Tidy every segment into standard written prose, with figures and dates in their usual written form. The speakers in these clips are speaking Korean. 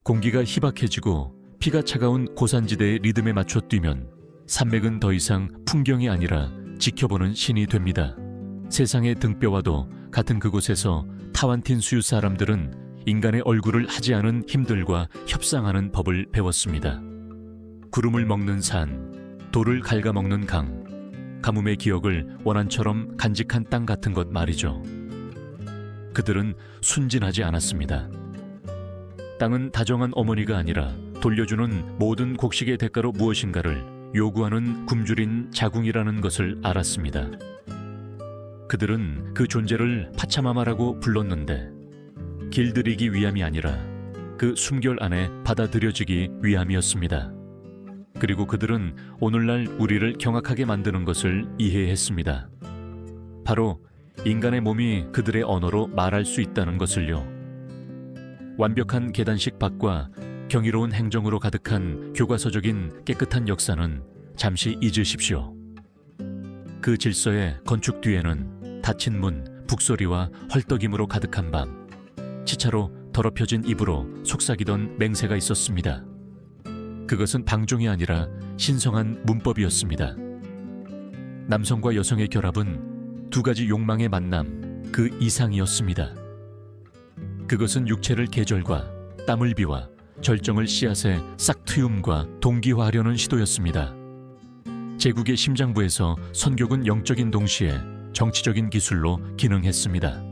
공기가 희박해지고 피가 차가운 고산지대의 리듬에 맞춰 뛰면 산맥은 더 이상 풍경이 아니라 지켜보는 신이 됩니다. 세상의 등뼈와도 같은 그곳에서 타완틴 수유 사람들은 인간의 얼굴을 하지 않은 힘들과 협상하는 법을 배웠습니다. 구름을 먹는 산, 돌을 갉아먹는 강, 가뭄의 기억을 원한처럼 간직한 땅 같은 것 말이죠. 그들은 순진하지 않았습니다. 땅은 다정한 어머니가 아니라 돌려주는 모든 곡식의 대가로 무엇인가를 요구하는 굶주린 자궁이라는 것을 알았습니다. 그들은 그 존재를 파차마마라고 불렀는데 길들이기 위함이 아니라 그 숨결 안에 받아들여지기 위함이었습니다. 그리고 그들은 오늘날 우리를 경악하게 만드는 것을 이해했습니다. 바로 인간의 몸이 그들의 언어로 말할 수 있다는 것을요. 완벽한 계단식 밭과 경이로운 행정으로 가득한 교과서적인 깨끗한 역사는 잠시 잊으십시오. 그 질서의 건축 뒤에는 닫힌 문, 북소리와 헐떡임으로 가득한 밤, 치차로 더럽혀진 입으로 속삭이던 맹세가 있었습니다. 그것은 방종이 아니라 신성한 문법이었습니다. 남성과 여성의 결합은 두 가지 욕망의 만남, 그 이상이었습니다. 그것은 육체를 계절과 땀을 비와 절정을 씨앗에 싹트움과 동기화하려는 시도였습니다. 제국의 심장부에서 선교군 영적인 동시에 정치적인 기술로 기능했습니다.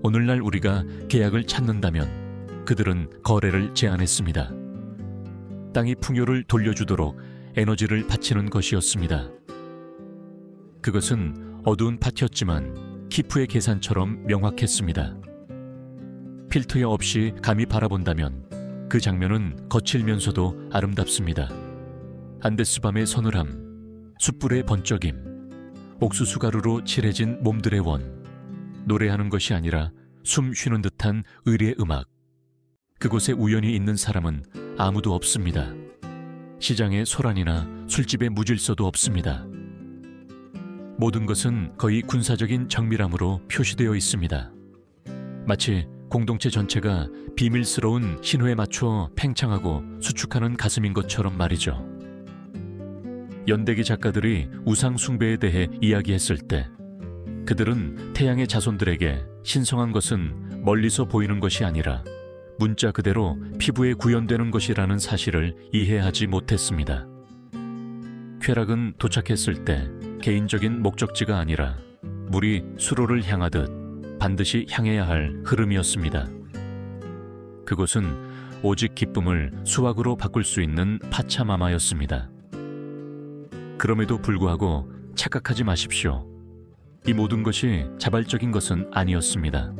오늘날 우리가 계약을 찾는다면 그들은 거래를 제안했습니다. 땅이 풍요를 돌려주도록 에너지를 바치는 것이었습니다. 그것은 어두운 밭이었지만 키프의 계산처럼 명확했습니다. 필터에 없이 감히 바라본다면 그 장면은 거칠면서도 아름답습니다. 안데스밤의 서늘함, 숯불의 번쩍임, 옥수수 가루로 칠해진 몸들의 원, 노래하는 것이 아니라 숨 쉬는 듯한 의리의 음악. 그곳에 우연히 있는 사람은 아무도 없습니다. 시장에 소란이나 술집에 무질서도 없습니다. 모든 것은 거의 군사적인 정밀함으로 표시되어 있습니다. 마치 공동체 전체가 비밀스러운 신호에 맞춰 팽창하고 수축하는 가슴인 것처럼 말이죠. 연대기 작가들이 우상 숭배에 대해 이야기했을 때 그들은 태양의 자손들에게 신성한 것은 멀리서 보이는 것이 아니라 문자 그대로 피부에 구현되는 것이라는 사실을 이해하지 못했습니다. 쾌락은 도착했을 때 개인적인 목적지가 아니라 물이 수로를 향하듯 반드시 향해야 할 흐름이었습니다. 그곳은 오직 기쁨을 수확으로 바꿀 수 있는 파차마마였습니다. 그럼에도 불구하고 착각하지 마십시오. 이 모든 것이 자발적인 것은 아니었습니다.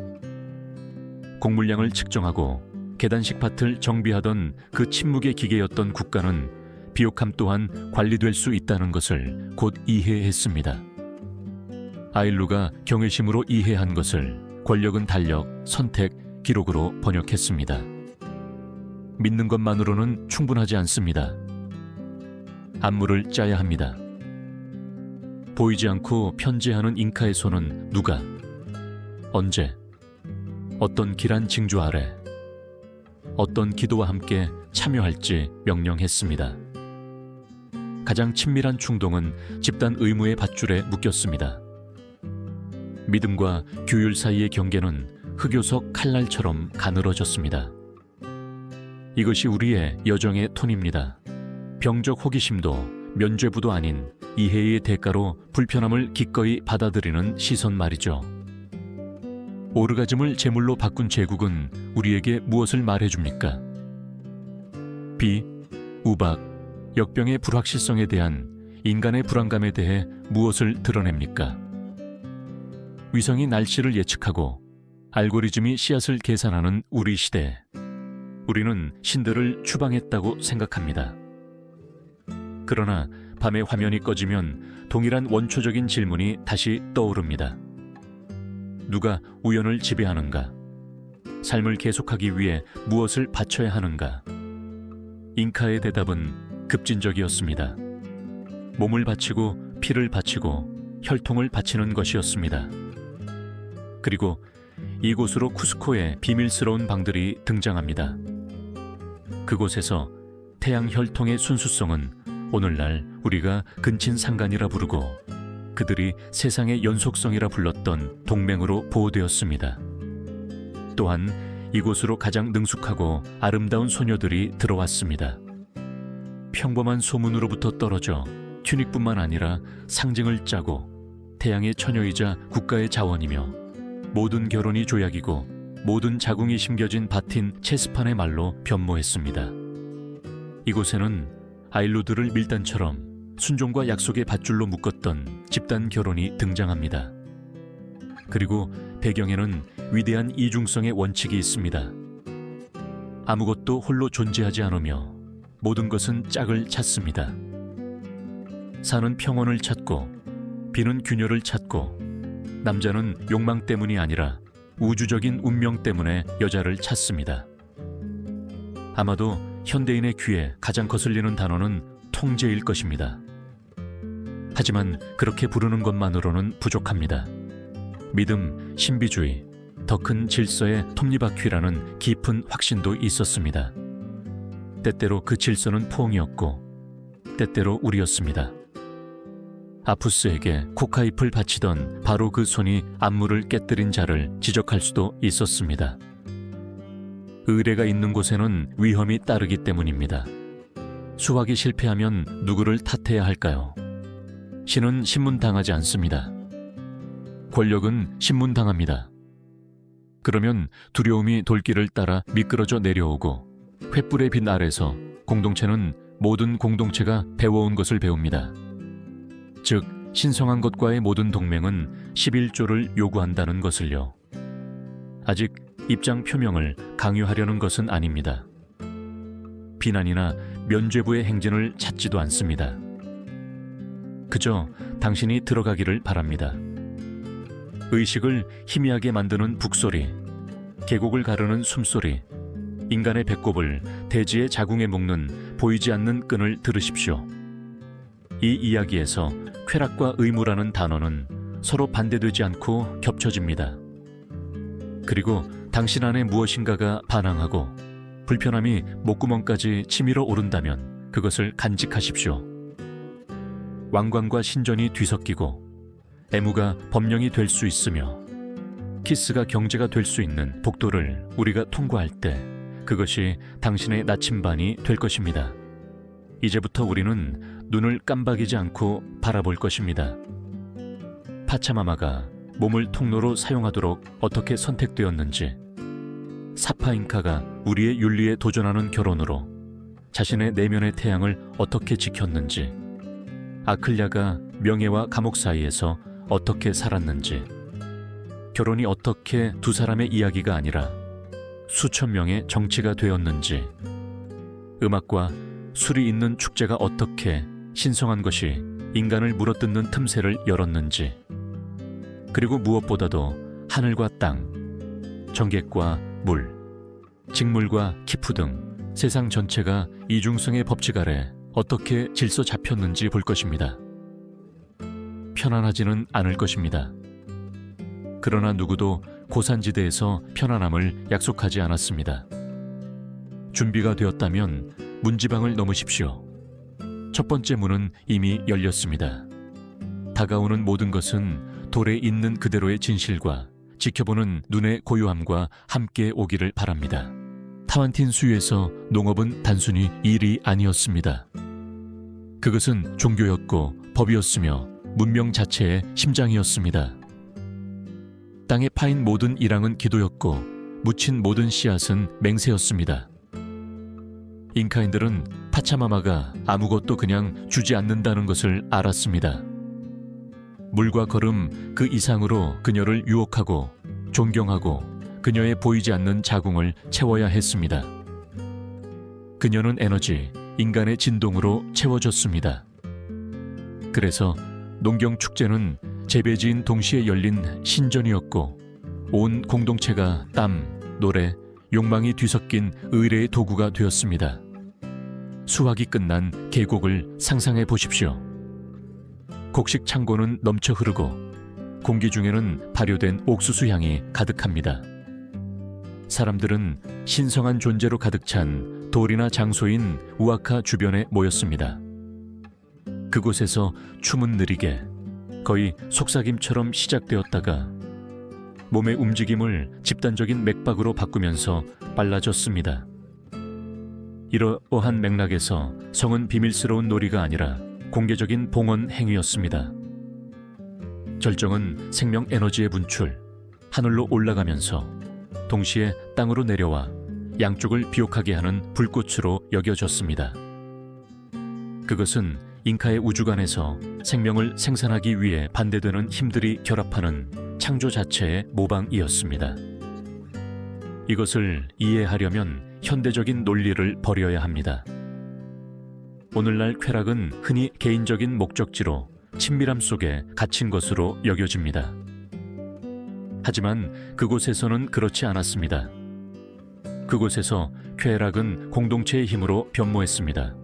곡물량을 측정하고 계단식 밭을 정비하던 그 침묵의 기계였던 국가는 비옥함 또한 관리될 수 있다는 것을 곧 이해했습니다. 아일루가 경외심으로 이해한 것을 권력은 달력, 선택, 기록으로 번역했습니다. 믿는 것만으로는 충분하지 않습니다. 안무를 짜야 합니다. 보이지 않고 편재하는 잉카의 손은 누가, 언제, 어떤 길한 징조 아래, 어떤 기도와 함께 참여할지 명령했습니다. 가장 친밀한 충동은 집단 의무의 밧줄에 묶였습니다. 믿음과 규율 사이의 경계는 흑요석 칼날처럼 가늘어졌습니다. 이것이 우리의 여정의 톤입니다. 병적 호기심도 면죄부도 아닌 이해의 대가로 불편함을 기꺼이 받아들이는 시선 말이죠. 오르가즘을 제물로 바꾼 제국은 우리에게 무엇을 말해줍니까? 비, 우박, 역병의 불확실성에 대한 인간의 불안감에 대해 무엇을 드러냅니까? 위성이 날씨를 예측하고 알고리즘이 씨앗을 계산하는 우리 시대, 우리는 신들을 추방했다고 생각합니다. 그러나 밤에 화면이 꺼지면 동일한 원초적인 질문이 다시 떠오릅니다. 누가 우연을 지배하는가? 삶을 계속하기 위해 무엇을 바쳐야 하는가? 잉카의 대답은 급진적이었습니다. 몸을 바치고 피를 바치고 혈통을 바치는 것이었습니다. 그리고 이곳으로 쿠스코의 비밀스러운 방들이 등장합니다. 그곳에서 태양 혈통의 순수성은 오늘날 우리가 근친상간이라 부르고 그들이 세상의 연속성이라 불렀던 동맹으로 보호되었습니다. 또한 이곳으로 가장 능숙하고 아름다운 소녀들이 들어왔습니다. 평범한 소문으로부터 떨어져 튜닉뿐만 아니라 상징을 짜고 태양의 처녀이자 국가의 자원이며 모든 결혼이 조약이고 모든 자궁이 심겨진 밭인 체스판의 말로 변모했습니다. 이곳에는 아일로드를 밀단처럼 순종과 약속의 밧줄로 묶었던 집단 결혼이 등장합니다. 그리고 배경에는 위대한 이중성의 원칙이 있습니다. 아무것도 홀로 존재하지 않으며 모든 것은 짝을 찾습니다. 산은 평온을 찾고 비는 균열을 찾고 남자는 욕망 때문이 아니라 우주적인 운명 때문에 여자를 찾습니다. 아마도 현대인의 귀에 가장 거슬리는 단어는 통제일 것입니다. 하지만 그렇게 부르는 것만으로는 부족합니다. 믿음, 신비주의, 더 큰 질서의 톱니바퀴라는 깊은 확신도 있었습니다. 때때로 그 질서는 포옹이었고 때때로 우리였습니다. 아푸스에게 코카잎을 바치던 바로 그 손이 안무를 깨뜨린 자를 지적할 수도 있었습니다. 의뢰가 있는 곳에는 위험이 따르기 때문입니다. 수확이 실패하면 누구를 탓해야 할까요? 신은 신문당하지 않습니다. 권력은 신문당합니다. 그러면 두려움이 돌길을 따라 미끄러져 내려오고 횃불의 빛 아래서 공동체는 모든 공동체가 배워온 것을 배웁니다. 즉, 신성한 것과의 모든 동맹은 11조를 요구한다는 것을요. 아직 입장 표명을 강요하려는 것은 아닙니다. 비난이나 면죄부의 행진을 찾지도 않습니다. 그저 당신이 들어가기를 바랍니다. 의식을 희미하게 만드는 북소리, 계곡을 가르는 숨소리, 인간의 배꼽을 대지의 자궁에 묶는 보이지 않는 끈을 들으십시오. 이 이야기에서 쾌락과 의무라는 단어는 서로 반대되지 않고 겹쳐집니다. 그리고 당신 안에 무엇인가가 반항하고 불편함이 목구멍까지 치밀어 오른다면 그것을 간직하십시오. 왕관과 신전이 뒤섞이고 애무가 법령이 될 수 있으며 키스가 경제가 될 수 있는 복도를 우리가 통과할 때 그것이 당신의 나침반이 될 것입니다. 이제부터 우리는 눈을 깜박이지 않고 바라볼 것입니다. 파차마마가 몸을 통로로 사용하도록 어떻게 선택되었는지, 사파인카가 우리의 윤리에 도전하는 결혼으로 자신의 내면의 태양을 어떻게 지켰는지, 아클랴가 명예와 감옥 사이에서 어떻게 살았는지, 결혼이 어떻게 두 사람의 이야기가 아니라 수천 명의 정치가 되었는지, 음악과 술이 있는 축제가 어떻게 신성한 것이 인간을 물어뜯는 틈새를 열었는지, 그리고 무엇보다도 하늘과 땅, 정객과 물, 직물과 키프 등 세상 전체가 이중성의 법칙 아래 어떻게 질서 잡혔는지 볼 것입니다. 편안하지는 않을 것입니다. 그러나 누구도 고산지대에서 편안함을 약속하지 않았습니다. 준비가 되었다면 문지방을 넘으십시오. 첫 번째 문은 이미 열렸습니다. 다가오는 모든 것은 돌에 있는 그대로의 진실과 지켜보는 눈의 고요함과 함께 오기를 바랍니다. 타완틴 수유에서 농업은 단순히 일이 아니었습니다. 그것은 종교였고 법이었으며 문명 자체의 심장이었습니다. 땅에 파인 모든 일항은 기도였고 묻힌 모든 씨앗은 맹세였습니다. 잉카인들은 파차마마가 아무것도 그냥 주지 않는다는 것을 알았습니다. 물과 걸음 그 이상으로 그녀를 유혹하고 존경하고 그녀의 보이지 않는 자궁을 채워야 했습니다. 그녀는 에너지, 인간의 진동으로 채워졌습니다. 그래서 농경축제는 재배지인 동시에 열린 신전이었고 온 공동체가 땀, 노래, 욕망이 뒤섞인 의뢰의 도구가 되었습니다. 수확이 끝난 계곡을 상상해 보십시오. 곡식 창고는 넘쳐 흐르고 공기 중에는 발효된 옥수수 향이 가득합니다. 사람들은 신성한 존재로 가득 찬 돌이나 장소인 우아카 주변에 모였습니다. 그곳에서 춤은 느리게 거의 속삭임처럼 시작되었다가 몸의 움직임을 집단적인 맥박으로 바꾸면서 빨라졌습니다. 이러한 맥락에서 성은 비밀스러운 놀이가 아니라 공개적인 봉헌 행위였습니다. 절정은 생명 에너지의 분출, 하늘로 올라가면서 동시에 땅으로 내려와 양쪽을 비옥하게 하는 불꽃으로 여겨졌습니다. 그것은 잉카의 우주관에서 생명을 생산하기 위해 반대되는 힘들이 결합하는 창조 자체의 모방이었습니다. 이것을 이해하려면 현대적인 논리를 버려야 합니다. 오늘날 쾌락은 흔히 개인적인 목적지로 친밀함 속에 갇힌 것으로 여겨집니다. 하지만 그곳에서는 그렇지 않았습니다. 그곳에서 쾌락은 공동체의 힘으로 변모했습니다.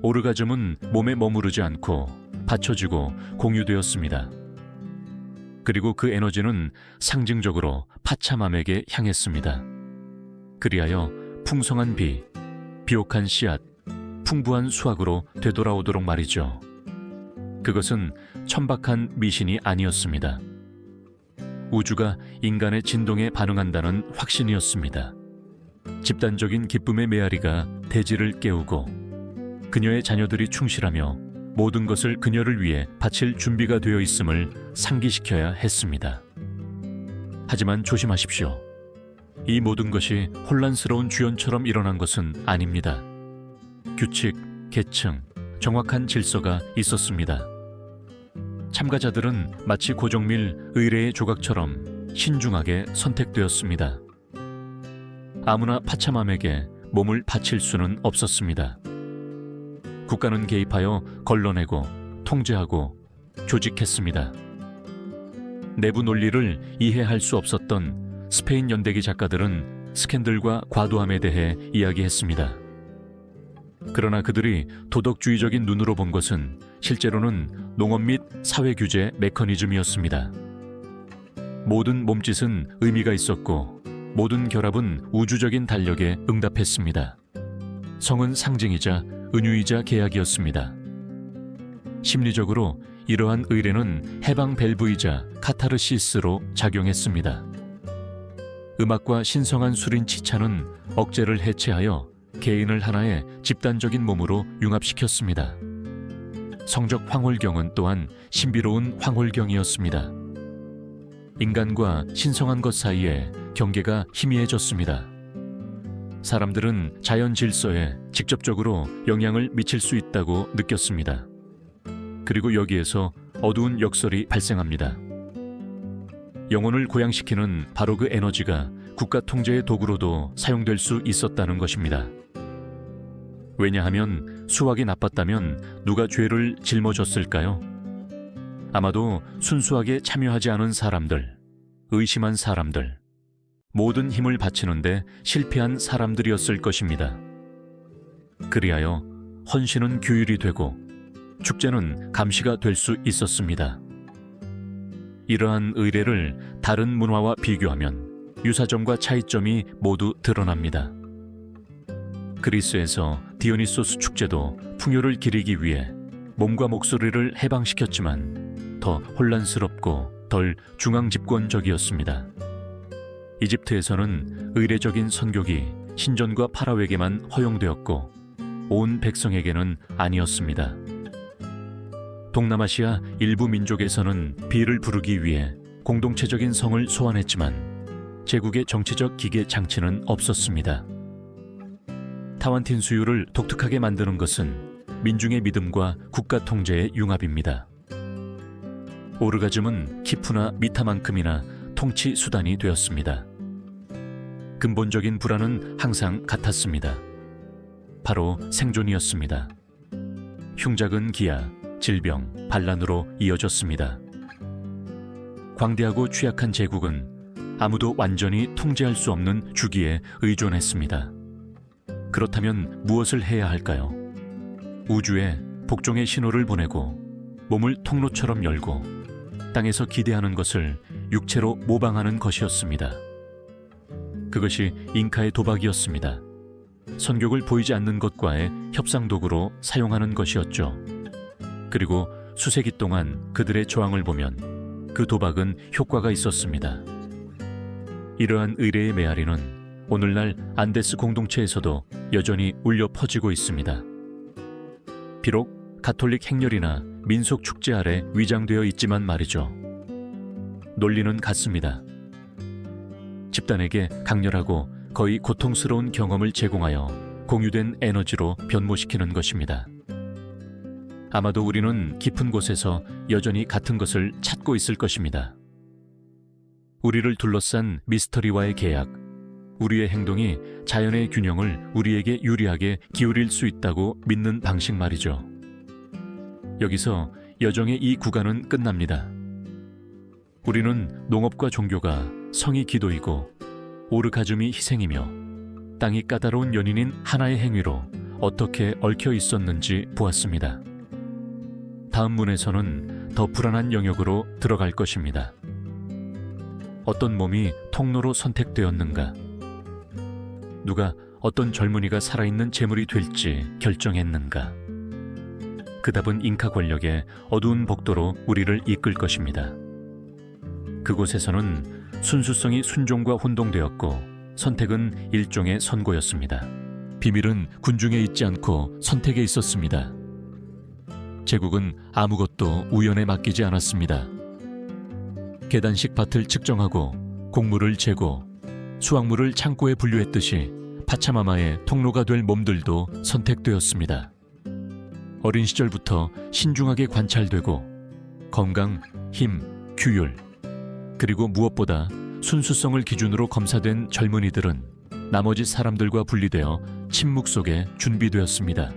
오르가즘은 몸에 머무르지 않고 받쳐지고 공유되었습니다. 그리고 그 에너지는 상징적으로 파차맘에게 향했습니다. 그리하여 풍성한 비, 비옥한 씨앗, 풍부한 수확으로 되돌아오도록 말이죠. 그것은 천박한 미신이 아니었습니다. 우주가 인간의 진동에 반응한다는 확신이었습니다. 집단적인 기쁨의 메아리가 대지를 깨우고 그녀의 자녀들이 충실하며 모든 것을 그녀를 위해 바칠 준비가 되어 있음을 상기시켜야 했습니다. 하지만 조심하십시오. 이 모든 것이 혼란스러운 주연처럼 일어난 것은 아닙니다. 규칙, 계층, 정확한 질서가 있었습니다. 참가자들은 마치 고정밀 의뢰의 조각처럼 신중하게 선택되었습니다. 아무나 파차맘에게 몸을 바칠 수는 없었습니다. 국가는 개입하여 걸러내고 통제하고 조직했습니다. 내부 논리를 이해할 수 없었던 스페인 연대기 작가들은 스캔들과 과도함에 대해 이야기했습니다. 그러나 그들이 도덕주의적인 눈으로 본 것은 실제로는 농업 및 사회규제 메커니즘이었습니다. 모든 몸짓은 의미가 있었고 모든 결합은 우주적인 달력에 응답했습니다. 성은 상징이자 은유이자 계약이었습니다. 심리적으로 이러한 의례는 해방 밸브이자 카타르시스로 작용했습니다. 음악과 신성한 술인 치차는 억제를 해체하여 개인을 하나의 집단적인 몸으로 융합시켰습니다. 성적 황홀경은 또한 신비로운 황홀경이었습니다. 인간과 신성한 것 사이에 경계가 희미해졌습니다. 사람들은 자연 질서에 직접적으로 영향을 미칠 수 있다고 느꼈습니다. 그리고 여기에서 어두운 역설이 발생합니다. 영혼을 고양시키는 바로 그 에너지가 국가 통제의 도구로도 사용될 수 있었다는 것입니다. 왜냐하면 수확이 나빴다면 누가 죄를 짊어졌을까요? 아마도 순수하게 참여하지 않은 사람들, 의심한 사람들, 모든 힘을 바치는데 실패한 사람들이었을 것입니다. 그리하여 헌신은 규율이 되고 축제는 감시가 될 수 있었습니다. 이러한 의례를 다른 문화와 비교하면 유사점과 차이점이 모두 드러납니다. 그리스에서 디오니소스 축제도 풍요를 기리기 위해 몸과 목소리를 해방시켰지만 더 혼란스럽고 덜 중앙집권적이었습니다. 이집트에서는 의례적인 선교기 신전과 파라오에게만 허용되었고 온 백성에게는 아니었습니다. 동남아시아 일부 민족에서는 비를 부르기 위해 공동체적인 성을 소환했지만 제국의 정치적 기계 장치는 없었습니다. 타완틴 수유를 독특하게 만드는 것은 민중의 믿음과 국가 통제의 융합입니다. 오르가즘은 키푸나 미타만큼이나 통치 수단이 되었습니다. 근본적인 불안은 항상 같았습니다. 바로 생존이었습니다. 흉작은 기아, 질병, 반란으로 이어졌습니다. 광대하고 취약한 제국은 아무도 완전히 통제할 수 없는 주기에 의존했습니다. 그렇다면 무엇을 해야 할까요? 우주에 복종의 신호를 보내고 몸을 통로처럼 열고 땅에서 기대하는 것을 육체로 모방하는 것이었습니다. 그것이 잉카의 도박이었습니다. 선격을 보이지 않는 것과의 협상도구로 사용하는 것이었죠. 그리고 수세기 동안 그들의 저항을 보면 그 도박은 효과가 있었습니다. 이러한 의례의 메아리는 오늘날 안데스 공동체에서도 여전히 울려 퍼지고 있습니다. 비록 가톨릭 행렬이나 민속 축제 아래 위장되어 있지만 말이죠. 논리는 같습니다. 집단에게 강렬하고 거의 고통스러운 경험을 제공하여 공유된 에너지로 변모시키는 것입니다. 아마도 우리는 깊은 곳에서 여전히 같은 것을 찾고 있을 것입니다. 우리를 둘러싼 미스터리와의 계약, 우리의 행동이 자연의 균형을 우리에게 유리하게 기울일 수 있다고 믿는 방식 말이죠. 여기서 여정의 이 구간은 끝납니다. 우리는 농업과 종교가 성이 기도이고 오르가즘이 희생이며 땅이 까다로운 연인인 하나의 행위로 어떻게 얽혀 있었는지 보았습니다. 다음 문에서는 더 불안한 영역으로 들어갈 것입니다. 어떤 몸이 통로로 선택되었는가? 누가 어떤 젊은이가 살아있는 재물이 될지 결정했는가? 그 답은 잉카 권력의 어두운 복도로 우리를 이끌 것입니다. 그곳에서는 순수성이 순종과 혼동되었고 선택은 일종의 선고였습니다. 비밀은 군중에 있지 않고 선택에 있었습니다. 제국은 아무것도 우연에 맡기지 않았습니다. 계단식 밭을 측정하고 곡물을 재고 수확물을 창고에 분류했듯이 파차마마의 통로가 될 몸들도 선택되었습니다. 어린 시절부터 신중하게 관찰되고 건강, 힘, 규율, 그리고 무엇보다 순수성을 기준으로 검사된 젊은이들은 나머지 사람들과 분리되어 침묵 속에 준비되었습니다.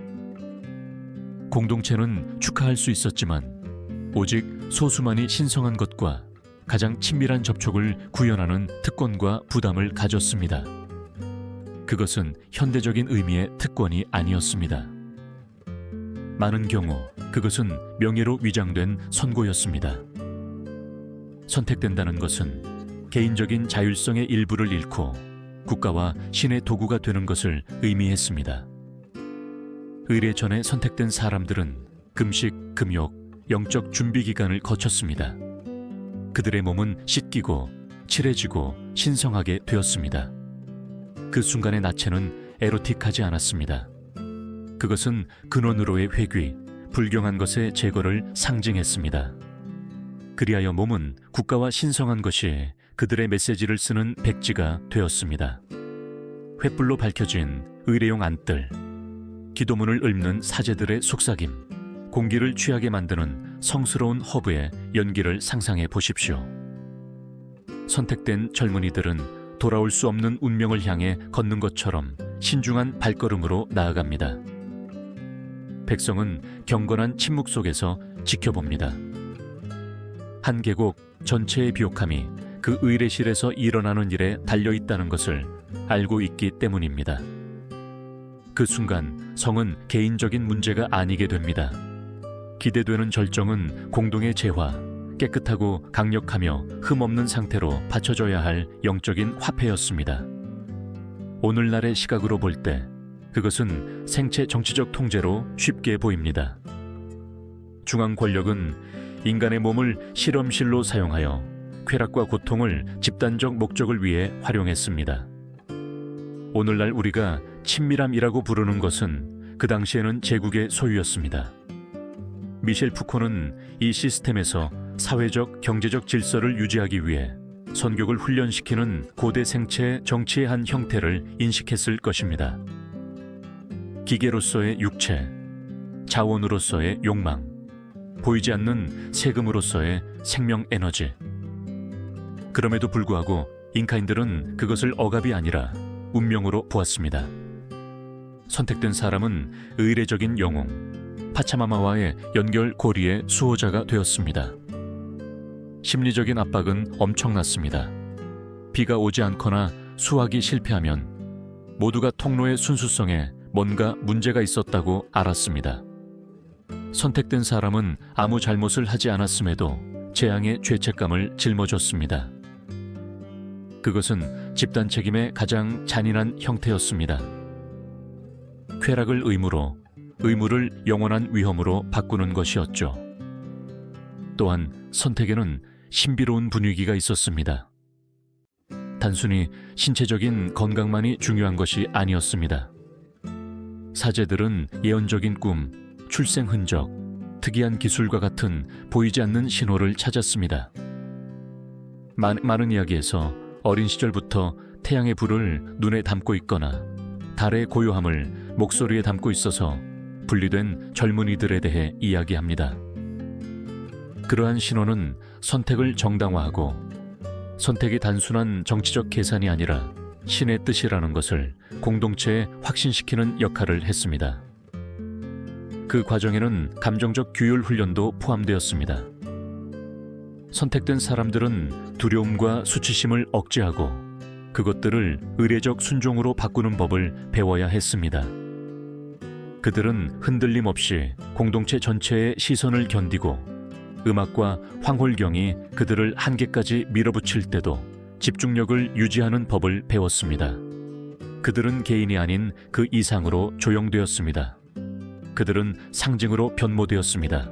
공동체는 축하할 수 있었지만 오직 소수만이 신성한 것과 가장 친밀한 접촉을 구현하는 특권과 부담을 가졌습니다. 그것은 현대적인 의미의 특권이 아니었습니다. 많은 경우 그것은 명예로 위장된 선고였습니다. 선택된다는 것은 개인적인 자율성의 일부를 잃고 국가와 신의 도구가 되는 것을 의미했습니다. 의례 전에 선택된 사람들은 금식, 금욕, 영적 준비 기간을 거쳤습니다. 그들의 몸은 씻기고 칠해지고 신성하게 되었습니다. 그 순간의 나체는 에로틱하지 않았습니다. 그것은 근원으로의 회귀, 불경한 것의 제거를 상징했습니다. 그리하여 몸은 국가와 신성한 것이 그들의 메시지를 쓰는 백지가 되었습니다. 횃불로 밝혀진 의례용 안뜰, 기도문을 읊는 사제들의 속삭임, 공기를 취하게 만드는 성스러운 허브의 연기를 상상해 보십시오. 선택된 젊은이들은 돌아올 수 없는 운명을 향해 걷는 것처럼 신중한 발걸음으로 나아갑니다. 백성은 경건한 침묵 속에서 지켜봅니다. 한 계곡 전체의 비옥함이 그 의례실에서 일어나는 일에 달려있다는 것을 알고 있기 때문입니다. 그 순간 성은 개인적인 문제가 아니게 됩니다. 기대되는 절정은 공동의 재화, 깨끗하고 강력하며 흠없는 상태로 받쳐져야 할 영적인 화폐였습니다. 오늘날의 시각으로 볼 때 그것은 생체 정치적 통제로 쉽게 보입니다. 중앙 권력은 인간의 몸을 실험실로 사용하여 쾌락과 고통을 집단적 목적을 위해 활용했습니다. 오늘날 우리가 친밀함이라고 부르는 것은 그 당시에는 제국의 소유였습니다. 미셸 푸코는 이 시스템에서 사회적, 경제적 질서를 유지하기 위해 선격을 훈련시키는 고대 생체의 정치의 한 형태를 인식했을 것입니다. 기계로서의 육체, 자원으로서의 욕망, 보이지 않는 세금으로서의 생명 에너지. 그럼에도 불구하고 잉카인들은 그것을 억압이 아니라 운명으로 보았습니다. 선택된 사람은 의례적인 영웅, 파차마마와의 연결 고리의 수호자가 되었습니다. 심리적인 압박은 엄청났습니다. 비가 오지 않거나 수확이 실패하면 모두가 통로의 순수성에 뭔가 문제가 있었다고 알았습니다. 선택된 사람은 아무 잘못을 하지 않았음에도 재앙의 죄책감을 짊어졌습니다. 그것은 집단 책임의 가장 잔인한 형태였습니다. 쾌락을 의무로, 의무를 영원한 위험으로 바꾸는 것이었죠. 또한 선택에는 신비로운 분위기가 있었습니다. 단순히 신체적인 건강만이 중요한 것이 아니었습니다. 사제들은 예언적인 꿈, 출생 흔적, 특이한 기술과 같은 보이지 않는 신호를 찾았습니다. 많은 이야기에서 어린 시절부터 태양의 불을 눈에 담고 있거나 달의 고요함을 목소리에 담고 있어서 분리된 젊은이들에 대해 이야기합니다. 그러한 신호는 선택을 정당화하고 선택이 단순한 정치적 계산이 아니라 신의 뜻이라는 것을 공동체에 확신시키는 역할을 했습니다. 그 과정에는 감정적 규율 훈련도 포함되었습니다. 선택된 사람들은 두려움과 수치심을 억제하고 그것들을 의례적 순종으로 바꾸는 법을 배워야 했습니다. 그들은 흔들림 없이 공동체 전체의 시선을 견디고 음악과 황홀경이 그들을 한계까지 밀어붙일 때도 집중력을 유지하는 법을 배웠습니다. 그들은 개인이 아닌 그 이상으로 조형되었습니다. 그들은 상징으로 변모되었습니다.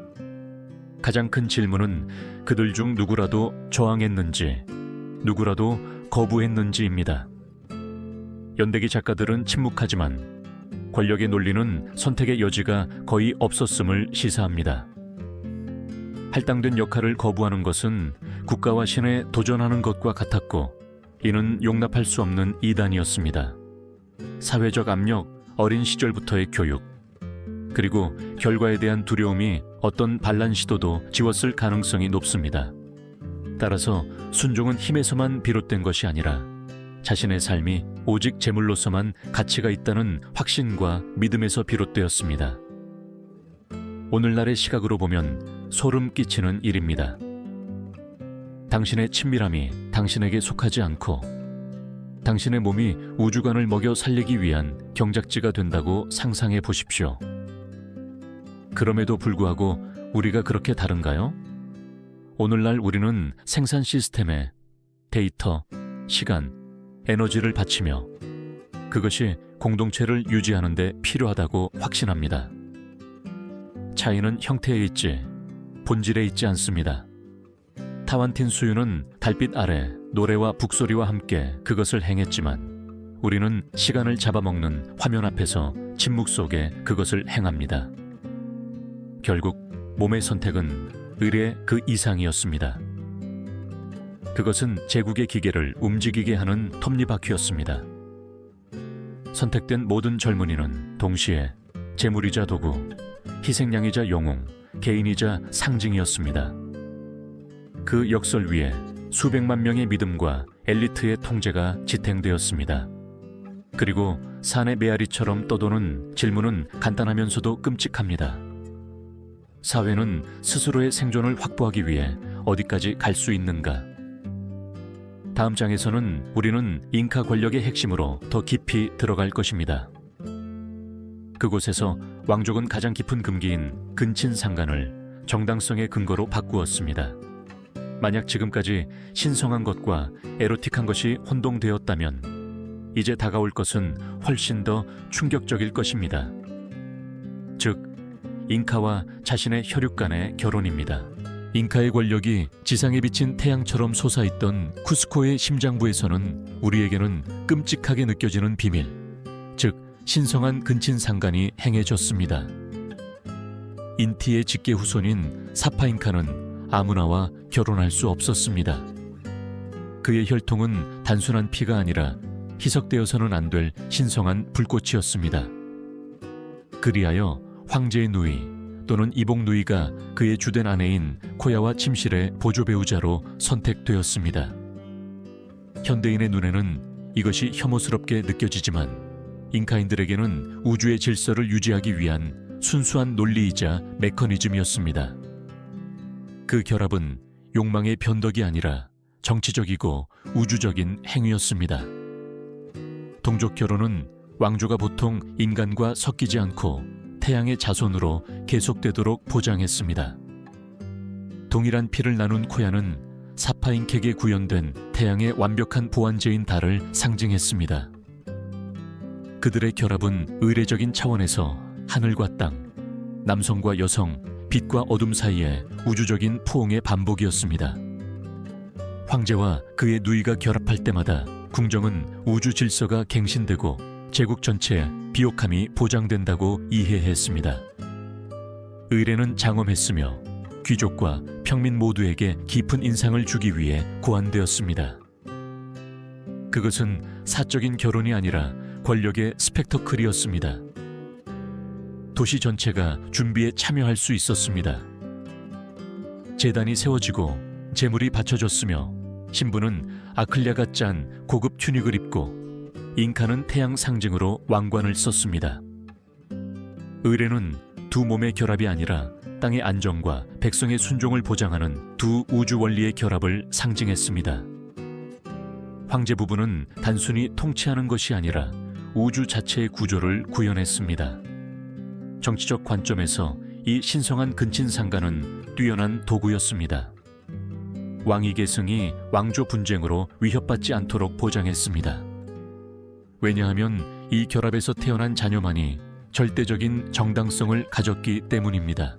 가장 큰 질문은 그들 중 누구라도 저항했는지, 누구라도 거부했는지입니다. 연대기 작가들은 침묵하지만 권력의 논리는 선택의 여지가 거의 없었음을 시사합니다. 할당된 역할을 거부하는 것은 국가와 신에 도전하는 것과 같았고 이는 용납할 수 없는 이단이었습니다. 사회적 압력, 어린 시절부터의 교육, 그리고 결과에 대한 두려움이 어떤 반란 시도도 지웠을 가능성이 높습니다. 따라서 순종은 힘에서만 비롯된 것이 아니라 자신의 삶이 오직 제물로서만 가치가 있다는 확신과 믿음에서 비롯되었습니다. 오늘날의 시각으로 보면 소름 끼치는 일입니다. 당신의 친밀함이 당신에게 속하지 않고 당신의 몸이 우주관을 먹여 살리기 위한 경작지가 된다고 상상해 보십시오. 그럼에도 불구하고 우리가 그렇게 다른가요? 오늘날 우리는 생산 시스템에 데이터, 시간, 에너지를 바치며 그것이 공동체를 유지하는 데 필요하다고 확신합니다. 차이는 형태에 있지 본질에 있지 않습니다. 타완틴 수유는 달빛 아래 노래와 북소리와 함께 그것을 행했지만 우리는 시간을 잡아먹는 화면 앞에서 침묵 속에 그것을 행합니다. 결국 몸의 선택은 의례의 그 이상이었습니다. 그것은 제국의 기계를 움직이게 하는 톱니바퀴였습니다. 선택된 모든 젊은이는 동시에 재물이자 도구, 희생양이자 영웅, 개인이자 상징이었습니다. 그 역설 위에 수백만 명의 믿음과 엘리트의 통제가 지탱되었습니다. 그리고 산의 메아리처럼 떠도는 질문은 간단하면서도 끔찍합니다. 사회는 스스로의 생존을 확보하기 위해 어디까지 갈 수 있는가? 다음 장에서는 우리는 잉카 권력의 핵심으로 더 깊이 들어갈 것입니다. 그곳에서 왕족은 가장 깊은 금기인 근친상간을 정당성의 근거로 바꾸었습니다. 만약 지금까지 신성한 것과 에로틱한 것이 혼동되었다면 이제 다가올 것은 훨씬 더 충격적일 것입니다. 즉, 잉카와 자신의 혈육 간의 결혼입니다. 잉카의 권력이 지상에 비친 태양처럼 솟아있던 쿠스코의 심장부에서는 우리에게는 끔찍하게 느껴지는 비밀, 즉 신성한 근친상간이 행해졌습니다. 인티의 직계 후손인 사파잉카는 아무나와 결혼할 수 없었습니다. 그의 혈통은 단순한 피가 아니라 희석되어서는 안 될 신성한 불꽃이었습니다. 그리하여 황제의 누이 또는 이복 누이가 그의 주된 아내인 코야와 침실의 보조 배우자로 선택되었습니다. 현대인의 눈에는 이것이 혐오스럽게 느껴지지만 잉카인들에게는 우주의 질서를 유지하기 위한 순수한 논리이자 메커니즘이었습니다. 그 결합은 욕망의 변덕이 아니라 정치적이고 우주적인 행위였습니다. 동족 결혼은 왕조가 보통 인간과 섞이지 않고 태양의 자손으로 계속되도록 보장했습니다. 동일한 피를 나눈 코야는 사파인캑에 구현된 태양의 완벽한 보완제인 달을 상징했습니다. 그들의 결합은 의례적인 차원에서 하늘과 땅, 남성과 여성, 빛과 어둠 사이의 우주적인 포옹의 반복이었습니다. 황제와 그의 누이가 결합할 때마다 궁정은 우주 질서가 갱신되고 제국 전체에 비옥함이 보장된다고 이해했습니다. 의례는 장엄했으며 귀족과 평민 모두에게 깊은 인상을 주기 위해 고안되었습니다. 그것은 사적인 결혼이 아니라 권력의 스펙터클이었습니다. 도시 전체가 준비에 참여할 수 있었습니다. 제단이 세워지고 제물이 바쳐졌으며 신부는 아클랴가 짠 고급 튜닉을 입고 잉카는 태양 상징으로 왕관을 썼습니다. 의례는 두 몸의 결합이 아니라 땅의 안정과 백성의 순종을 보장하는 두 우주 원리의 결합을 상징했습니다. 황제 부부는 단순히 통치하는 것이 아니라 우주 자체의 구조를 구현했습니다. 정치적 관점에서 이 신성한 근친상간은 뛰어난 도구였습니다. 왕위 계승이 왕조 분쟁으로 위협받지 않도록 보장했습니다. 왜냐하면 이 결합에서 태어난 자녀만이 절대적인 정당성을 가졌기 때문입니다.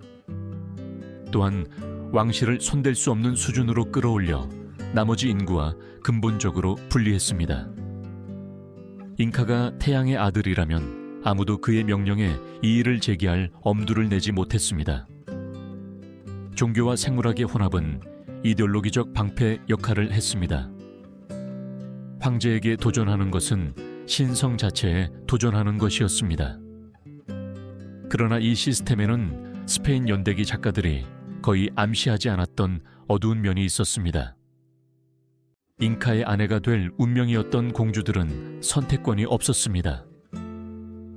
또한 왕실을 손댈 수 없는 수준으로 끌어올려 나머지 인구와 근본적으로 분리했습니다. 잉카가 태양의 아들이라면 아무도 그의 명령에 이의를 제기할 엄두를 내지 못했습니다. 종교와 생물학의 혼합은 이데올로기적 방패 역할을 했습니다. 황제에게 도전하는 것은 신성 자체에 도전하는 것이었습니다. 그러나 이 시스템에는 스페인 연대기 작가들이 거의 암시하지 않았던 어두운 면이 있었습니다. 잉카의 아내가 될 운명이었던 공주들은 선택권이 없었습니다.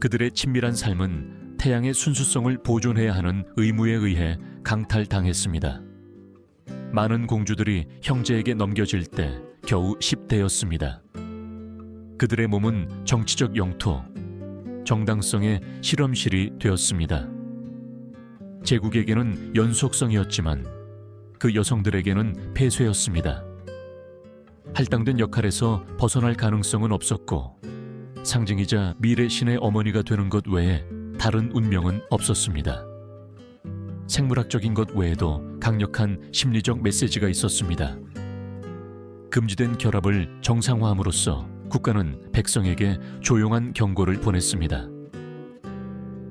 그들의 친밀한 삶은 태양의 순수성을 보존해야 하는 의무에 의해 강탈당했습니다. 많은 공주들이 형제에게 넘겨질 때 겨우 10대였습니다. 그들의 몸은 정치적 영토, 정당성의 실험실이 되었습니다. 제국에게는 연속성이었지만 그 여성들에게는 폐쇄였습니다. 할당된 역할에서 벗어날 가능성은 없었고 상징이자 미래 신의 어머니가 되는 것 외에 다른 운명은 없었습니다. 생물학적인 것 외에도 강력한 심리적 메시지가 있었습니다. 금지된 결합을 정상화함으로써 국가는 백성에게 조용한 경고를 보냈습니다.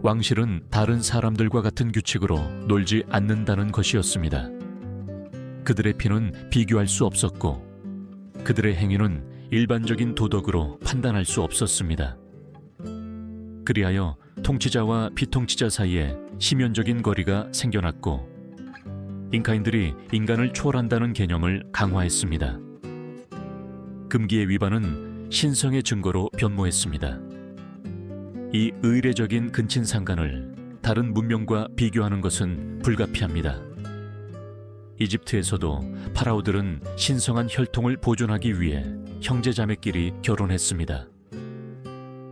왕실은 다른 사람들과 같은 규칙으로 놀지 않는다는 것이었습니다. 그들의 피는 비교할 수 없었고 그들의 행위는 일반적인 도덕으로 판단할 수 없었습니다. 그리하여 통치자와 비통치자 사이에 심연적인 거리가 생겨났고 잉카인들이 인간을 초월한다는 개념을 강화했습니다. 금기의 위반은 신성의 증거로 변모했습니다. 이 의례적인 근친상간을 다른 문명과 비교하는 것은 불가피합니다. 이집트에서도 파라오들은 신성한 혈통을 보존하기 위해 형제자매끼리 결혼했습니다.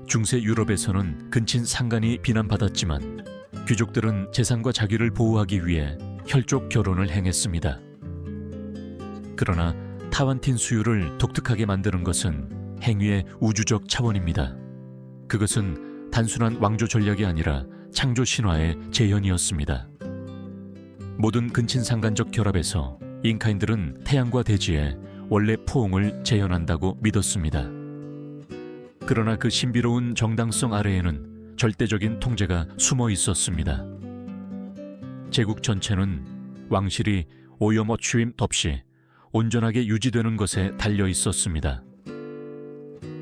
중세 유럽에서는 근친상간이 비난받았지만 귀족들은 재산과 자기를 보호하기 위해 혈족 결혼을 행했습니다. 그러나 타완틴 수유를 독특하게 만드는 것은 행위의 우주적 차원입니다. 그것은 단순한 왕조 전략이 아니라 창조 신화의 재현이었습니다. 모든 근친상간적 결합에서 잉카인들은 태양과 대지에 원래 포옹을 재현한다고 믿었습니다. 그러나 그 신비로운 정당성 아래에는 절대적인 통제가 숨어 있었습니다. 제국 전체는 왕실이 오염어취임 없이 온전하게 유지되는 것에 달려 있었습니다.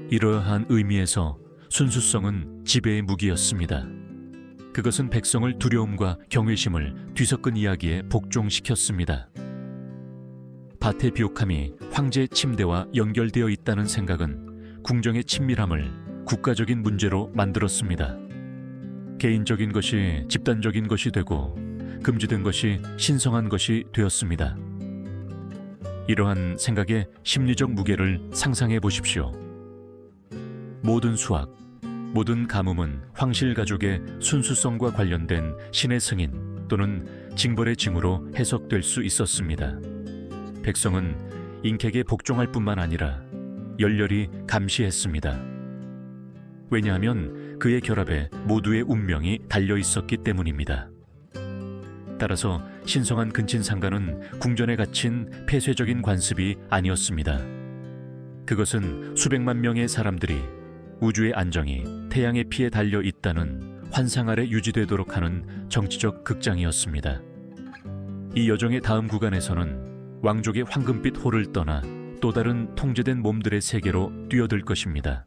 이러한 의미에서 순수성은 지배의 무기였습니다. 그것은 백성을 두려움과 경외심을 뒤섞은 이야기에 복종시켰습니다. 밭의 비옥함이 황제의 침대와 연결되어 있다는 생각은 궁정의 친밀함을 국가적인 문제로 만들었습니다. 개인적인 것이 집단적인 것이 되고 금지된 것이 신성한 것이 되었습니다. 이러한 생각의 심리적 무게를 상상해 보십시오. 모든 수학, 모든 가뭄은 황실 가족의 순수성과 관련된 신의 승인 또는 징벌의 징후로 해석될 수 있었습니다. 백성은 잉케에게 복종할 뿐만 아니라 열렬히 감시했습니다. 왜냐하면 그의 결합에 모두의 운명이 달려 있었기 때문입니다. 따라서 신성한 근친상간은 궁전에 갇힌 폐쇄적인 관습이 아니었습니다. 그것은 수백만 명의 사람들이 우주의 안정이 태양의 피에 달려 있다는 환상 아래 유지되도록 하는 정치적 극장이었습니다. 이 여정의 다음 구간에서는 왕족의 황금빛 홀을 떠나 또 다른 통제된 몸들의 세계로 뛰어들 것입니다.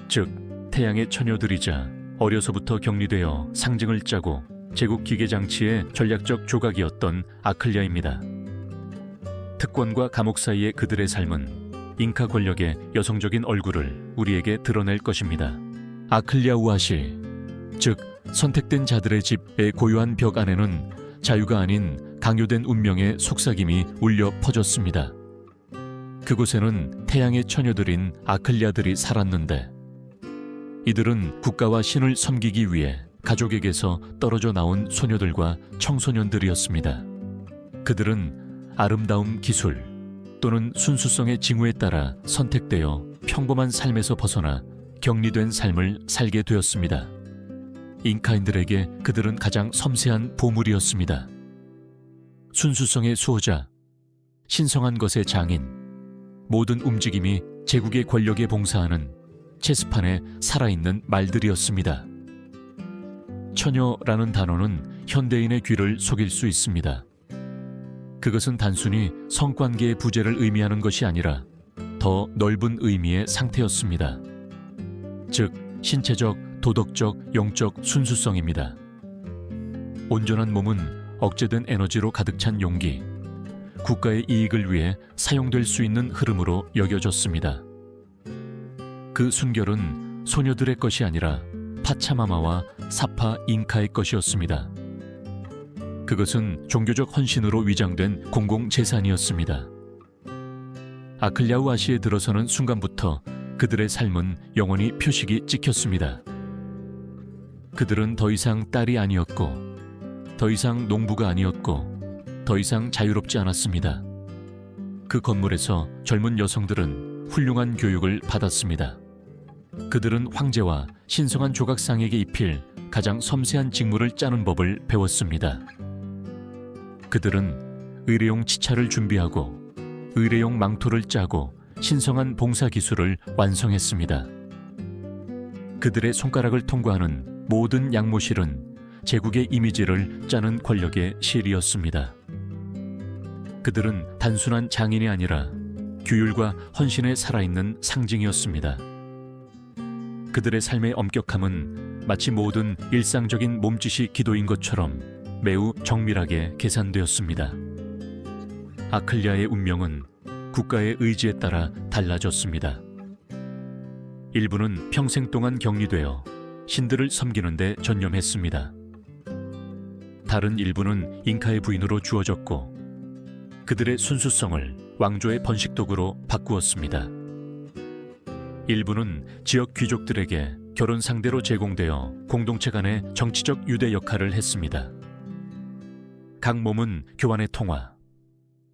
즉, 태양의 처녀들이자 어려서부터 격리되어 상징을 짜고 제국 기계 장치의 전략적 조각이었던 아클리아입니다. 특권과 감옥 사이의 그들의 삶은 잉카 권력의 여성적인 얼굴을 우리에게 드러낼 것입니다. 아클리아 우아시, 즉 선택된 자들의 집의 고요한 벽 안에는 자유가 아닌 강요된 운명의 속삭임이 울려 퍼졌습니다. 그곳에는 태양의 처녀들인 아클리아들이 살았는데 이들은 국가와 신을 섬기기 위해 가족에게서 떨어져 나온 소녀들과 청소년들이었습니다. 그들은 아름다움 기술 또는 순수성의 징후에 따라 선택되어 평범한 삶에서 벗어나 격리된 삶을 살게 되었습니다. 잉카인들에게 그들은 가장 섬세한 보물이었습니다. 순수성의 수호자, 신성한 것의 장인, 모든 움직임이 제국의 권력에 봉사하는 체스판에 살아있는 말들이었습니다. 처녀라는 단어는 현대인의 귀를 속일 수 있습니다. 그것은 단순히 성관계의 부재를 의미하는 것이 아니라 더 넓은 의미의 상태였습니다. 즉, 신체적, 도덕적, 영적 순수성입니다. 온전한 몸은 억제된 에너지로 가득 찬 용기, 국가의 이익을 위해 사용될 수 있는 흐름으로 여겨졌습니다. 그 순결은 소녀들의 것이 아니라 파차마마와 사파 잉카의 것이었습니다. 그것은 종교적 헌신으로 위장된 공공재산이었습니다. 아클리아우 아시에 들어서는 순간부터 그들의 삶은 영원히 표식이 찍혔습니다. 그들은 더 이상 딸이 아니었고, 더 이상 농부가 아니었고, 더 이상 자유롭지 않았습니다. 그 건물에서 젊은 여성들은 훌륭한 교육을 받았습니다. 그들은 황제와 신성한 조각상에게 입힐 가장 섬세한 직무를 짜는 법을 배웠습니다. 그들은 의뢰용 치차를 준비하고 의뢰용 망토를 짜고 신성한 봉사 기술을 완성했습니다. 그들의 손가락을 통과하는 모든 양모실은 제국의 이미지를 짜는 권력의 실이었습니다. 그들은 단순한 장인이 아니라 규율과 헌신에 살아있는 상징이었습니다. 그들의 삶의 엄격함은 마치 모든 일상적인 몸짓이 기도인 것처럼 매우 정밀하게 계산되었습니다. 아클리아의 운명은 국가의 의지에 따라 달라졌습니다. 일부는 평생 동안 격리되어 신들을 섬기는 데 전념했습니다. 다른 일부는 잉카의 부인으로 주어졌고 그들의 순수성을 왕조의 번식도구로 바꾸었습니다. 일부는 지역 귀족들에게 결혼 상대로 제공되어 공동체 간의 정치적 유대 역할을 했습니다. 각 몸은 교환의 통화,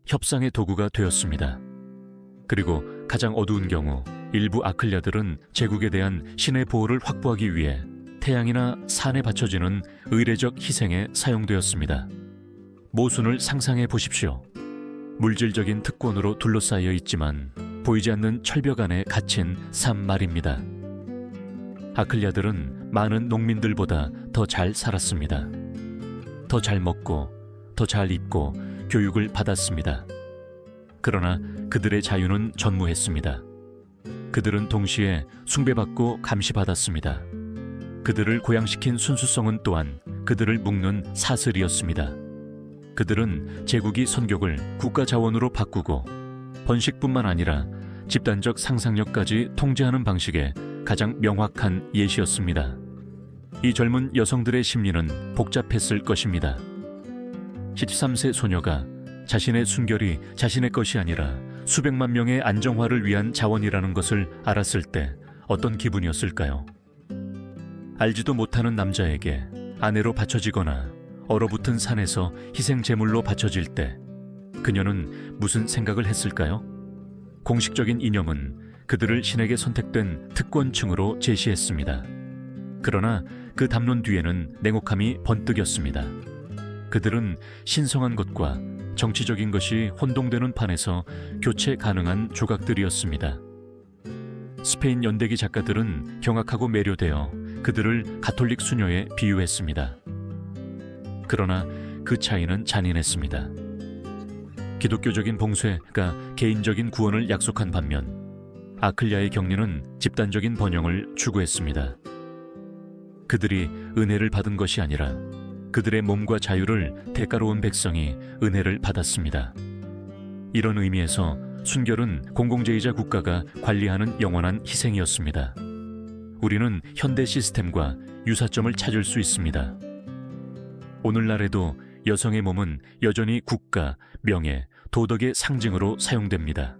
협상의 도구가 되었습니다. 그리고 가장 어두운 경우 일부 아클리아들은 제국에 대한 신의 보호를 확보하기 위해 태양이나 산에 바쳐지는 의례적 희생에 사용되었습니다. 모순을 상상해 보십시오. 물질적인 특권으로 둘러싸여 있지만 보이지 않는 철벽 안에 갇힌 삶 말입니다. 아클리아들은 많은 농민들보다 더 잘 살았습니다. 더 잘 먹고, 더 잘 입고 교육을 받았습니다. 그러나 그들의 자유는 전무했습니다. 그들은 동시에 숭배받고 감시받았습니다. 그들을 고양시킨 순수성은 또한 그들을 묶는 사슬이었습니다. 그들은 제국이 선격을 국가 자원으로 바꾸고 번식뿐만 아니라 집단적 상상력까지 통제하는 방식의 가장 명확한 예시였습니다. 이 젊은 여성들의 심리는 복잡했을 것입니다. 13세 소녀가 자신의 순결이 자신의 것이 아니라 수백만 명의 안정화를 위한 자원이라는 것을 알았을 때 어떤 기분이었을까요? 알지도 못하는 남자에게 아내로 바쳐지거나 얼어붙은 산에서 희생 제물로 바쳐질 때 그녀는 무슨 생각을 했을까요? 공식적인 이념은 그들을 신에게 선택된 특권층으로 제시했습니다. 그러나 그 담론 뒤에는 냉혹함이 번뜩였습니다. 그들은 신성한 것과 정치적인 것이 혼동되는 판에서 교체 가능한 조각들이었습니다. 스페인 연대기 작가들은 경악하고 매료되어 그들을 가톨릭 수녀에 비유했습니다. 그러나 그 차이는 잔인했습니다. 기독교적인 봉쇄가 개인적인 구원을 약속한 반면 아클랴의 격리는 집단적인 번영을 추구했습니다. 그들이 은혜를 받은 것이 아니라 그들의 몸과 자유를 대가로 온 백성이 은혜를 받았습니다. 이런 의미에서 순결은 공공재이자 국가가 관리하는 영원한 희생이었습니다. 우리는 현대 시스템과 유사점을 찾을 수 있습니다. 오늘날에도 여성의 몸은 여전히 국가, 명예, 도덕의 상징으로 사용됩니다.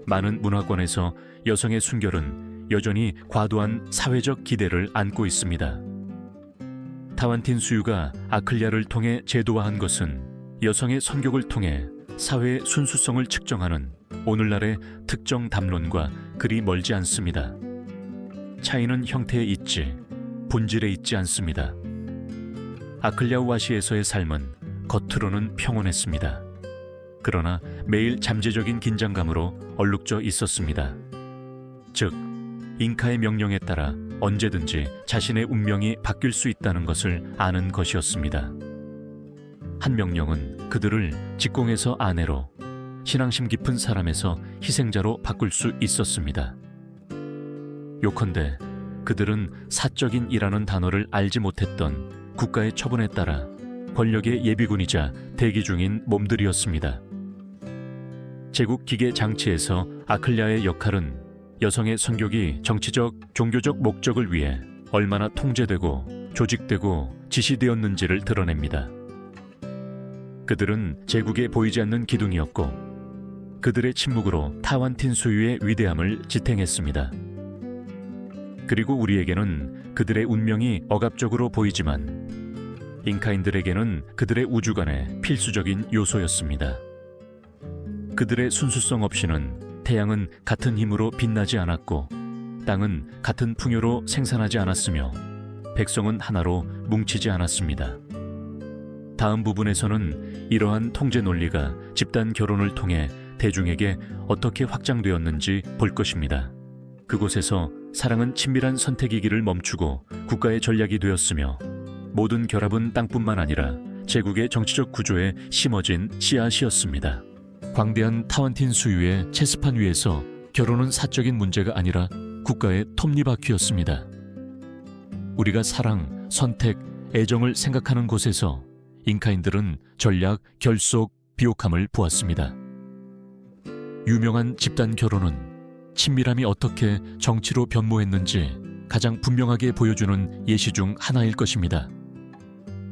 많은 문화권에서 여성의 순결은 여전히 과도한 사회적 기대를 안고 있습니다. 타완틴 수유가 아클랴를 통해 제도화한 것은 여성의 선격을 통해 사회의 순수성을 측정하는 오늘날의 특정 담론과 그리 멀지 않습니다. 차이는 형태에 있지 본질에 있지 않습니다. 아클랴 와시에서의 삶은 겉으로는 평온했습니다. 그러나 매일 잠재적인 긴장감으로 얼룩져 있었습니다. 즉, 잉카의 명령에 따라 언제든지 자신의 운명이 바뀔 수 있다는 것을 아는 것이었습니다. 한 명령은 그들을 직공에서 아내로, 신앙심 깊은 사람에서 희생자로 바꿀 수 있었습니다. 요컨대 그들은 사적인 이라는 단어를 알지 못했던 국가의 처분에 따라 권력의 예비군이자 대기 중인 몸들이었습니다. 제국 기계 장치에서 아클랴의 역할은 여성의 선격이 정치적, 종교적 목적을 위해 얼마나 통제되고 조직되고 지시되었는지를 드러냅니다. 그들은 제국에 보이지 않는 기둥이었고 그들의 침묵으로 타완틴 수유의 위대함을 지탱했습니다. 그리고 우리에게는 그들의 운명이 억압적으로 보이지만 잉카인들에게는 그들의 우주관의 필수적인 요소였습니다. 그들의 순수성 없이는 태양은 같은 힘으로 빛나지 않았고 땅은 같은 풍요로 생산하지 않았으며 백성은 하나로 뭉치지 않았습니다. 다음 부분에서는 이러한 통제 논리가 집단 결혼을 통해 대중에게 어떻게 확장되었는지 볼 것입니다. 그곳에서 사랑은 친밀한 선택이기를 멈추고 국가의 전략이 되었으며 모든 결합은 땅뿐만 아니라 제국의 정치적 구조에 심어진 씨앗이었습니다. 광대한 타완틴 수유의 체스판 위에서 결혼은 사적인 문제가 아니라 국가의 톱니바퀴였습니다. 우리가 사랑, 선택, 애정을 생각하는 곳에서 잉카인들은 전략, 결속, 비옥함을 보았습니다. 유명한 집단 결혼은 친밀함이 어떻게 정치로 변모했는지 가장 분명하게 보여주는 예시 중 하나일 것입니다.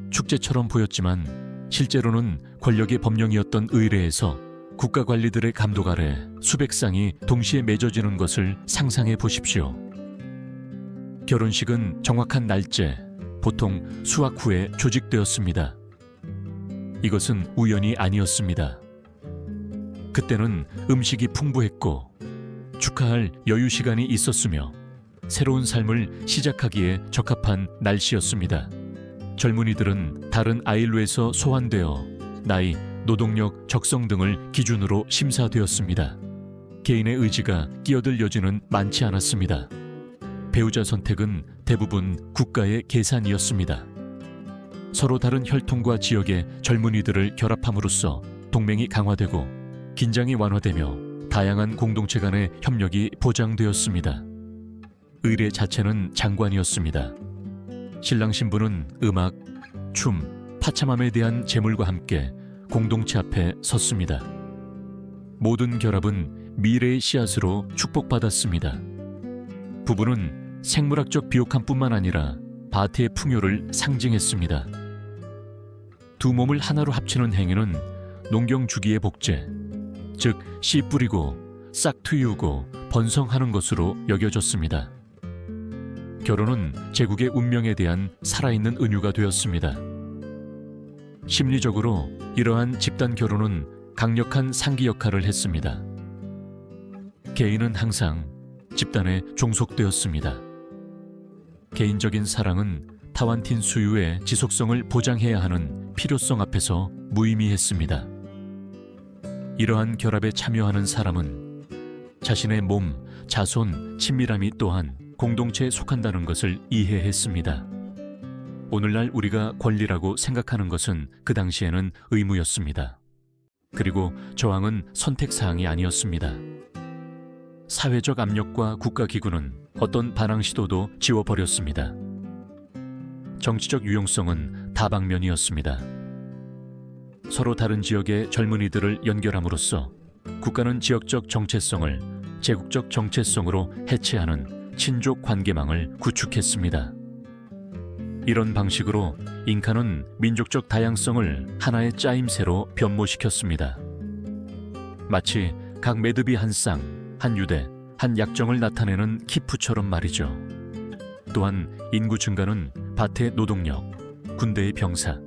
축제처럼 보였지만 실제로는 권력의 법령이었던 의례에서 국가 관리들의 감독 아래 수백 쌍이 동시에 맺어지는 것을 상상해 보십시오. 결혼식은 정확한 날짜, 보통 수확 후에 조직되었습니다. 이것은 우연이 아니었습니다. 그때는 음식이 풍부했고 축하할 여유 시간이 있었으며 새로운 삶을 시작하기에 적합한 날씨였습니다. 젊은이들은 다른 아일로에서 소환되어 나이, 노동력, 적성 등을 기준으로 심사되었습니다. 개인의 의지가 끼어들 여지는 많지 않았습니다. 배우자 선택은 대부분 국가의 계산이었습니다. 서로 다른 혈통과 지역의 젊은이들을 결합함으로써 동맹이 강화되고 긴장이 완화되며 다양한 공동체 간의 협력이 보장되었습니다. 의례 자체는 장관이었습니다. 신랑 신부는 음악, 춤, 파참함에 대한 제물과 함께 공동체 앞에 섰습니다. 모든 결합은 미래의 씨앗으로 축복받았습니다. 부부는 생물학적 비옥함뿐만 아니라 바트의 풍요를 상징했습니다. 두 몸을 하나로 합치는 행위는 농경 주기의 복제, 즉 씨 뿌리고 싹 트이우고 번성하는 것으로 여겨졌습니다. 결혼은 제국의 운명에 대한 살아있는 은유가 되었습니다. 심리적으로 이러한 집단 결혼은 강력한 상기 역할을 했습니다. 개인은 항상 집단에 종속되었습니다. 개인적인 사랑은 타완틴 수유의 지속성을 보장해야 하는 필요성 앞에서 무의미했습니다. 이러한 결합에 참여하는 사람은 자신의 몸, 자손, 친밀함이 또한 공동체에 속한다는 것을 이해했습니다. 오늘날 우리가 권리라고 생각하는 것은 그 당시에는 의무였습니다. 그리고 저항은 선택사항이 아니었습니다. 사회적 압력과 국가기구는 어떤 반항 시도도 지워버렸습니다. 정치적 유용성은 다방면이었습니다. 서로 다른 지역의 젊은이들을 연결함으로써 국가는 지역적 정체성을 제국적 정체성으로 해체하는 친족 관계망을 구축했습니다. 이런 방식으로 잉카는 민족적 다양성을 하나의 짜임새로 변모시켰습니다. 마치 각 매듭이 한 쌍, 한 유대, 한 약정을 나타내는 키프처럼 말이죠. 또한 인구 증가는 밭의 노동력, 군대의 병사,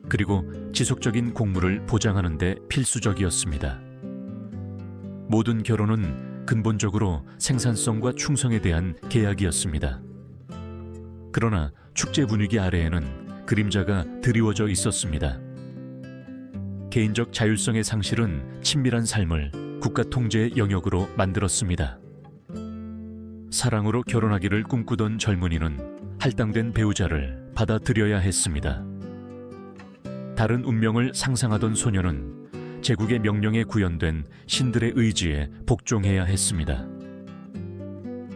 그리고 지속적인 곡물을 보장하는 데 필수적이었습니다. 모든 결혼은 근본적으로 생산성과 충성에 대한 계약이었습니다. 그러나 축제 분위기 아래에는 그림자가 드리워져 있었습니다. 개인적 자율성의 상실은 친밀한 삶을 국가 통제의 영역으로 만들었습니다. 사랑으로 결혼하기를 꿈꾸던 젊은이는 할당된 배우자를 받아들여야 했습니다. 다른 운명을 상상하던 소녀는 제국의 명령에 구현된 신들의 의지에 복종해야 했습니다.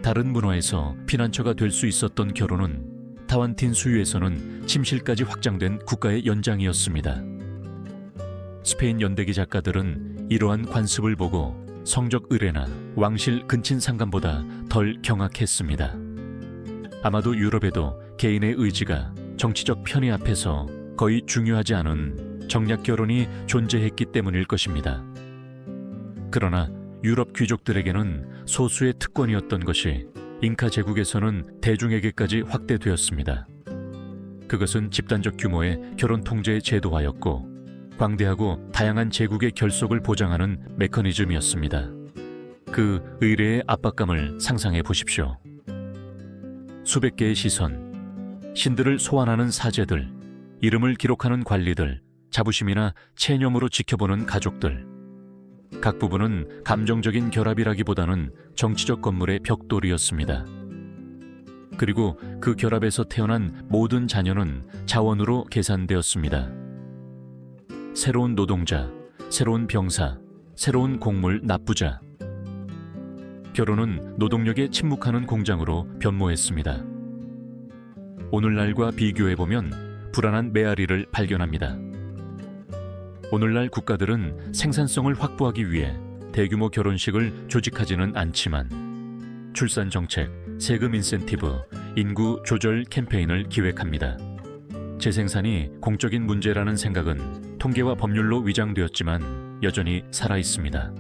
다른 문화에서 피난처가 될 수 있었던 결혼은 타완틴 수유에서는 침실까지 확장된 국가의 연장이었습니다. 스페인 연대기 작가들은 이러한 관습을 보고 성적 의례나 왕실 근친 상간보다 덜 경악했습니다. 아마도 유럽에도 개인의 의지가 정치적 편의 앞에서 거의 중요하지 않은 정략 결혼이 존재했기 때문일 것입니다. 그러나 유럽 귀족들에게는 소수의 특권이었던 것이 잉카 제국에서는 대중에게까지 확대되었습니다. 그것은 집단적 규모의 결혼 통제 제도화였고 광대하고 다양한 제국의 결속을 보장하는 메커니즘이었습니다. 그 의례의 압박감을 상상해 보십시오. 수백 개의 시선, 신들을 소환하는 사제들, 이름을 기록하는 관리들, 자부심이나 체념으로 지켜보는 가족들. 각 부분은 감정적인 결합이라기보다는 정치적 건물의 벽돌이었습니다. 그리고 그 결합에서 태어난 모든 자녀는 자원으로 계산되었습니다. 새로운 노동자, 새로운 병사, 새로운 곡물 납부자. 결혼은 노동력에 침묵하는 공장으로 변모했습니다. 오늘날과 비교해보면 불안한 메아리를 발견합니다. 오늘날 국가들은 생산성을 확보하기 위해 대규모 결혼식을 조직하지는 않지만 출산 정책, 세금 인센티브, 인구 조절 캠페인을 기획합니다. 재생산이 공적인 문제라는 생각은 통계와 법률로 위장되었지만 여전히 살아있습니다.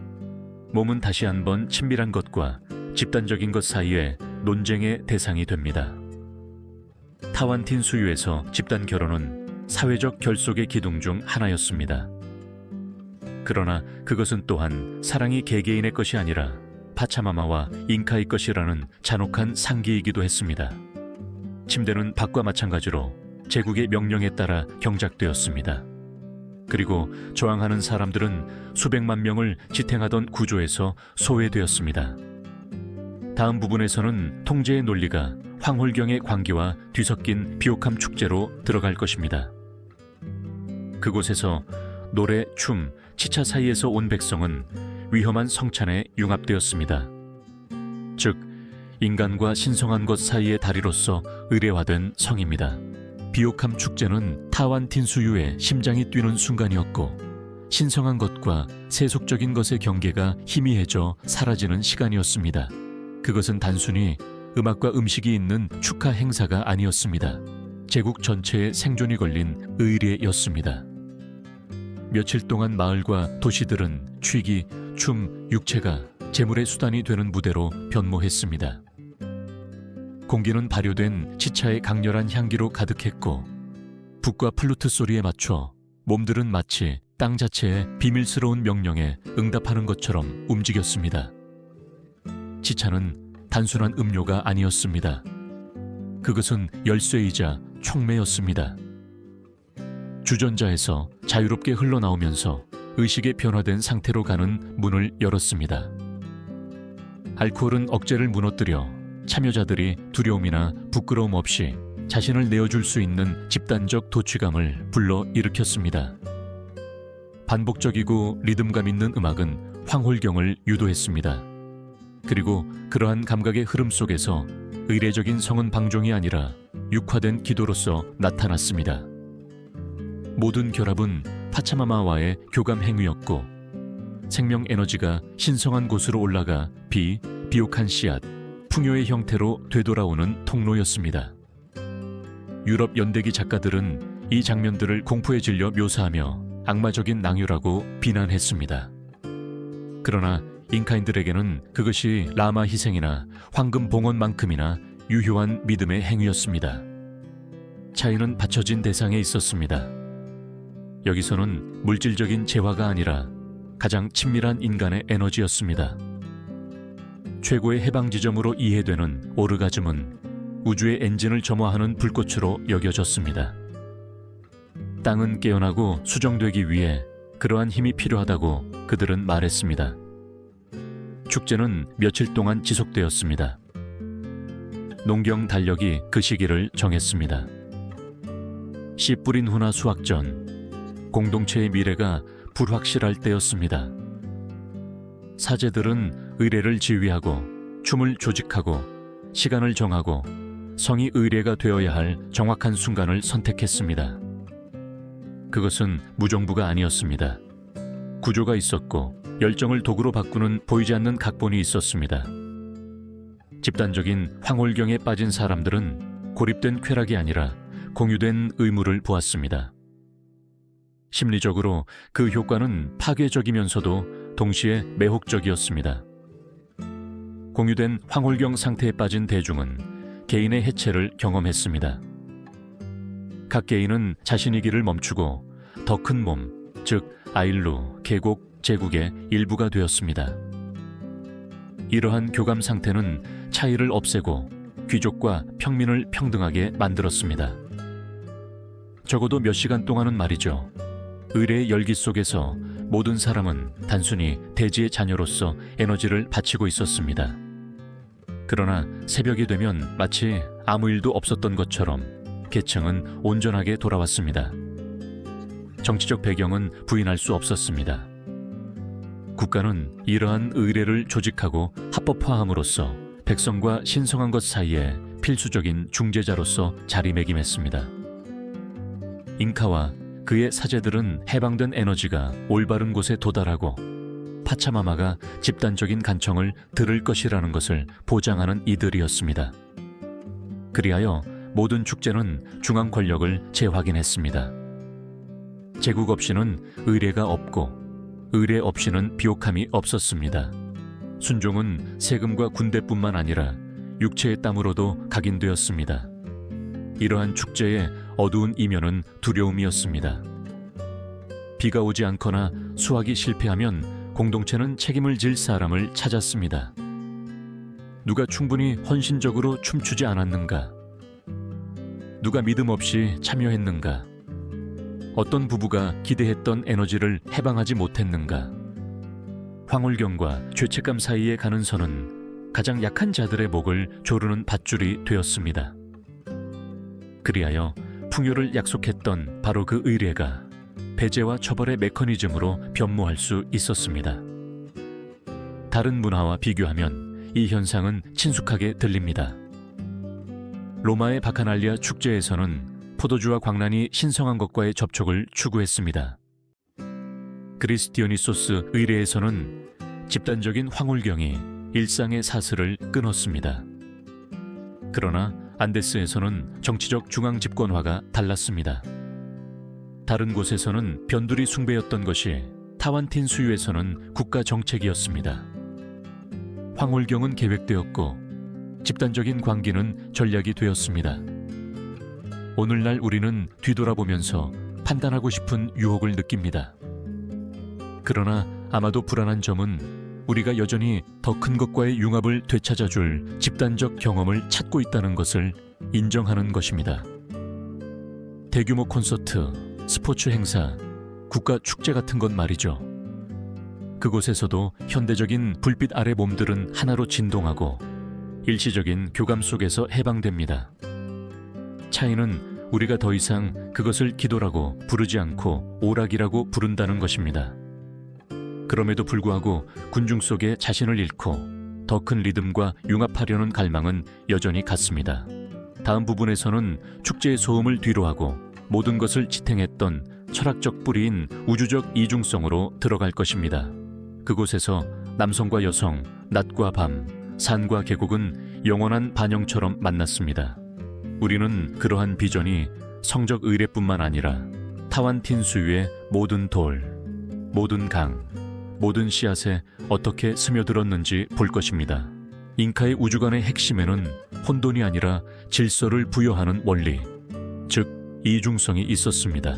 몸은 다시 한번 친밀한 것과 집단적인 것 사이에 논쟁의 대상이 됩니다. 타완틴 수유에서 집단 결혼은 사회적 결속의 기둥 중 하나였습니다. 그러나 그것은 또한 사랑이 개개인의 것이 아니라 파차마마와 잉카의 것이라는 잔혹한 상기이기도 했습니다. 침대는 밭과 마찬가지로 제국의 명령에 따라 경작되었습니다. 그리고 저항하는 사람들은 수백만 명을 지탱하던 구조에서 소외되었습니다. 다음 부분에서는 통제의 논리가 황홀경의 광기와 뒤섞인 비옥함 축제로 들어갈 것입니다. 그곳에서 노래, 춤, 치차 사이에서 온 백성은 위험한 성찬에 융합되었습니다. 즉, 인간과 신성한 것 사이의 다리로서 의례화된 성입니다. 비옥함 축제는 타완틴 수유의 심장이 뛰는 순간이었고 신성한 것과 세속적인 것의 경계가 희미해져 사라지는 시간이었습니다. 그것은 단순히 음악과 음식이 있는 축하 행사가 아니었습니다. 제국 전체의 생존이 걸린 의례였습니다. 며칠 동안 마을과 도시들은 취기, 춤, 육체가 재물의 수단이 되는 무대로 변모했습니다. 공기는 발효된 치차의 강렬한 향기로 가득했고 북과 플루트 소리에 맞춰 몸들은 마치 땅 자체의 비밀스러운 명령에 응답하는 것처럼 움직였습니다. 지차는 단순한 음료가 아니었습니다. 그것은 열쇠이자 촉매였습니다. 주전자에서 자유롭게 흘러나오면서 의식의 변화된 상태로 가는 문을 열었습니다. 알코올은 억제를 무너뜨려 참여자들이 두려움이나 부끄러움 없이 자신을 내어줄 수 있는 집단적 도취감을 불러일으켰습니다. 반복적이고 리듬감 있는 음악은 황홀경을 유도했습니다. 그리고 그러한 감각의 흐름 속에서 의례적인 성은 방종이 아니라 육화된 기도로서 나타났습니다. 모든 결합은 파차마마와의 교감 행위였고 생명 에너지가 신성한 곳으로 올라가 비옥한 씨앗, 풍요의 형태로 되돌아오는 통로였습니다. 유럽 연대기 작가들은 이 장면들을 공포에 질려 묘사하며 악마적인 낭유라고 비난했습니다. 그러나 잉카인들에게는 그것이 라마 희생이나 황금 봉헌만큼이나 유효한 믿음의 행위였습니다. 차이는 받쳐진 대상에 있었습니다. 여기서는 물질적인 재화가 아니라 가장 친밀한 인간의 에너지였습니다. 최고의 해방 지점으로 이해되는 오르가즘은 우주의 엔진을 점화하는 불꽃으로 여겨졌습니다. 땅은 깨어나고 수정되기 위해 그러한 힘이 필요하다고 그들은 말했습니다. 축제는 며칠 동안 지속되었습니다. 농경 달력이 그 시기를 정했습니다. 씨 뿌린 후나 수확 전, 공동체의 미래가 불확실할 때였습니다. 사제들은 의례를 지휘하고 춤을 조직하고 시간을 정하고 성이 의례가 되어야 할 정확한 순간을 선택했습니다. 그것은 무정부가 아니었습니다. 구조가 있었고 열정을 도구로 바꾸는 보이지 않는 각본이 있었습니다. 집단적인 황홀경에 빠진 사람들은 고립된 쾌락이 아니라 공유된 의무를 보았습니다. 심리적으로 그 효과는 파괴적이면서도 동시에 매혹적이었습니다. 공유된 황홀경 상태에 빠진 대중은 개인의 해체를 경험했습니다. 각 개인은 자신의 길을 멈추고 더 큰 몸, 즉 아일루, 계곡, 제국의 일부가 되었습니다. 이러한 교감 상태는 차이를 없애고 귀족과 평민을 평등하게 만들었습니다. 적어도 몇 시간 동안은 말이죠. 의례의 열기 속에서 모든 사람은 단순히 대지의 자녀로서 에너지를 바치고 있었습니다. 그러나 새벽이 되면 마치 아무 일도 없었던 것처럼 계층은 온전하게 돌아왔습니다. 정치적 배경은 부인할 수 없었습니다. 국가는 이러한 의례를 조직하고 합법화함으로써 백성과 신성한 것 사이에 필수적인 중재자로서 자리매김했습니다. 잉카와 그의 사제들은 해방된 에너지가 올바른 곳에 도달하고 파차마마가 집단적인 간청을 들을 것이라는 것을 보장하는 이들이었습니다. 그리하여 모든 축제는 중앙 권력을 재확인했습니다. 제국 없이는 의례가 없고 의례 없이는 비옥함이 없었습니다. 순종은 세금과 군대뿐만 아니라 육체의 땀으로도 각인되었습니다. 이러한 축제의 어두운 이면은 두려움이었습니다. 비가 오지 않거나 수확이 실패하면 공동체는 책임을 질 사람을 찾았습니다. 누가 충분히 헌신적으로 춤추지 않았는가? 누가 믿음 없이 참여했는가? 어떤 부부가 기대했던 에너지를 해방하지 못했는가? 황홀경과 죄책감 사이에 가는 선은 가장 약한 자들의 목을 조르는 밧줄이 되었습니다. 그리하여 풍요를 약속했던 바로 그 의례가 배제와 처벌의 메커니즘으로 변모할 수 있었습니다. 다른 문화와 비교하면 이 현상은 친숙하게 들립니다. 로마의 바카날리아 축제에서는 포도주와 광란이 신성한 것과의 접촉을 추구했습니다. 그리스 디오니소스 의례에서는 집단적인 황홀경이 일상의 사슬을 끊었습니다. 그러나 안데스에서는 정치적 중앙 집권화가 달랐습니다. 다른 곳에서는 변두리 숭배였던 것이 타완틴 수유에서는 국가 정책이었습니다. 황홀경은 계획되었고 집단적인 광기는 전략이 되었습니다. 오늘날 우리는 뒤돌아보면서 판단하고 싶은 유혹을 느낍니다. 그러나 아마도 불안한 점은 우리가 여전히 더 큰 것과의 융합을 되찾아줄 집단적 경험을 찾고 있다는 것을 인정하는 것입니다. 대규모 콘서트, 스포츠 행사, 국가 축제 같은 것 말이죠. 그곳에서도 현대적인 불빛 아래 몸들은 하나로 진동하고 일시적인 교감 속에서 해방됩니다. 차이는 우리가 더 이상 그것을 기도라고 부르지 않고 오락이라고 부른다는 것입니다. 그럼에도 불구하고 군중 속에 자신을 잃고 더 큰 리듬과 융합하려는 갈망은 여전히 같습니다. 다음 부분에서는 축제의 소음을 뒤로하고 모든 것을 지탱했던 철학적 뿌리인 우주적 이중성으로 들어갈 것입니다. 그곳에서 남성과 여성, 낮과 밤, 산과 계곡은 영원한 반영처럼 만났습니다. 우리는 그러한 비전이 성적 의례뿐만 아니라 타완틴 수유의 모든 돌, 모든 강, 모든 씨앗에 어떻게 스며들었는지 볼 것입니다. 잉카의 우주관의 핵심에는 혼돈이 아니라 질서를 부여하는 원리, 즉 이중성이 있었습니다.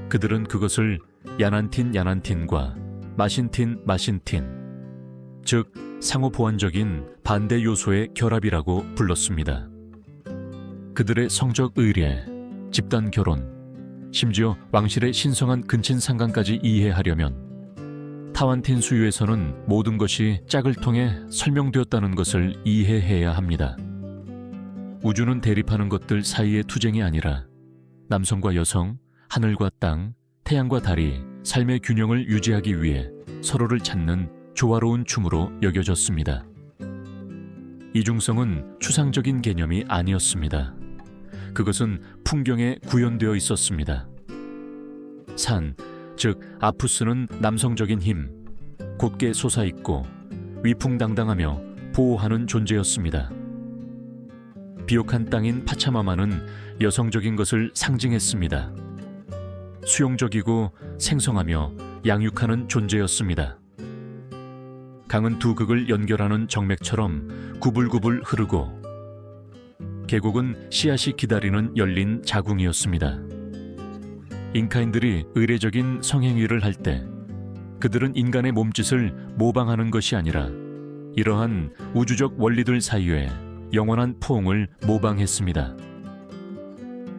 그들은 그것을 야난틴과 마신틴, 즉 상호 보완적인 반대 요소의 결합이라고 불렀습니다. 그들의 성적 의례, 집단 결혼, 심지어 왕실의 신성한 근친 상간까지 이해하려면 타완틴 수유에서는 모든 것이 짝을 통해 설명되었다는 것을 이해해야 합니다. 우주는 대립하는 것들 사이의 투쟁이 아니라 남성과 여성, 하늘과 땅, 태양과 달이 삶의 균형을 유지하기 위해 서로를 찾는 조화로운 춤으로 여겨졌습니다. 이중성은 추상적인 개념이 아니었습니다. 그것은 풍경에 구현되어 있었습니다. 산, 즉 아푸스는 남성적인 힘, 곧게 솟아있고 위풍당당하며 보호하는 존재였습니다. 비옥한 땅인 파차마마는 여성적인 것을 상징했습니다. 수용적이고 생성하며 양육하는 존재였습니다. 강은 두 극을 연결하는 정맥처럼 구불구불 흐르고 계곡은 씨앗이 기다리는 열린 자궁이었습니다. 잉카인들이 의례적인 성행위를 할 때 그들은 인간의 몸짓을 모방하는 것이 아니라 이러한 우주적 원리들 사이에 영원한 포옹을 모방했습니다.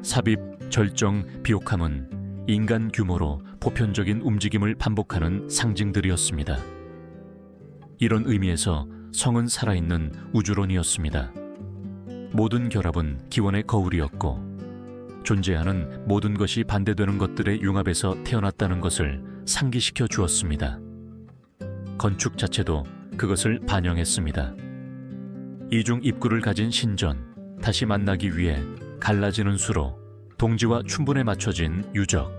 삽입, 절정, 비옥함은 인간 규모로 보편적인 움직임을 반복하는 상징들이었습니다. 이런 의미에서 성은 살아있는 우주론이었습니다. 모든 결합은 기원의 거울이었고 존재하는 모든 것이 반대되는 것들의 융합에서 태어났다는 것을 상기시켜 주었습니다. 건축 자체도 그것을 반영했습니다. 이중 입구를 가진 신전, 다시 만나기 위해 갈라지는 수로 동지와 춘분에 맞춰진 유적.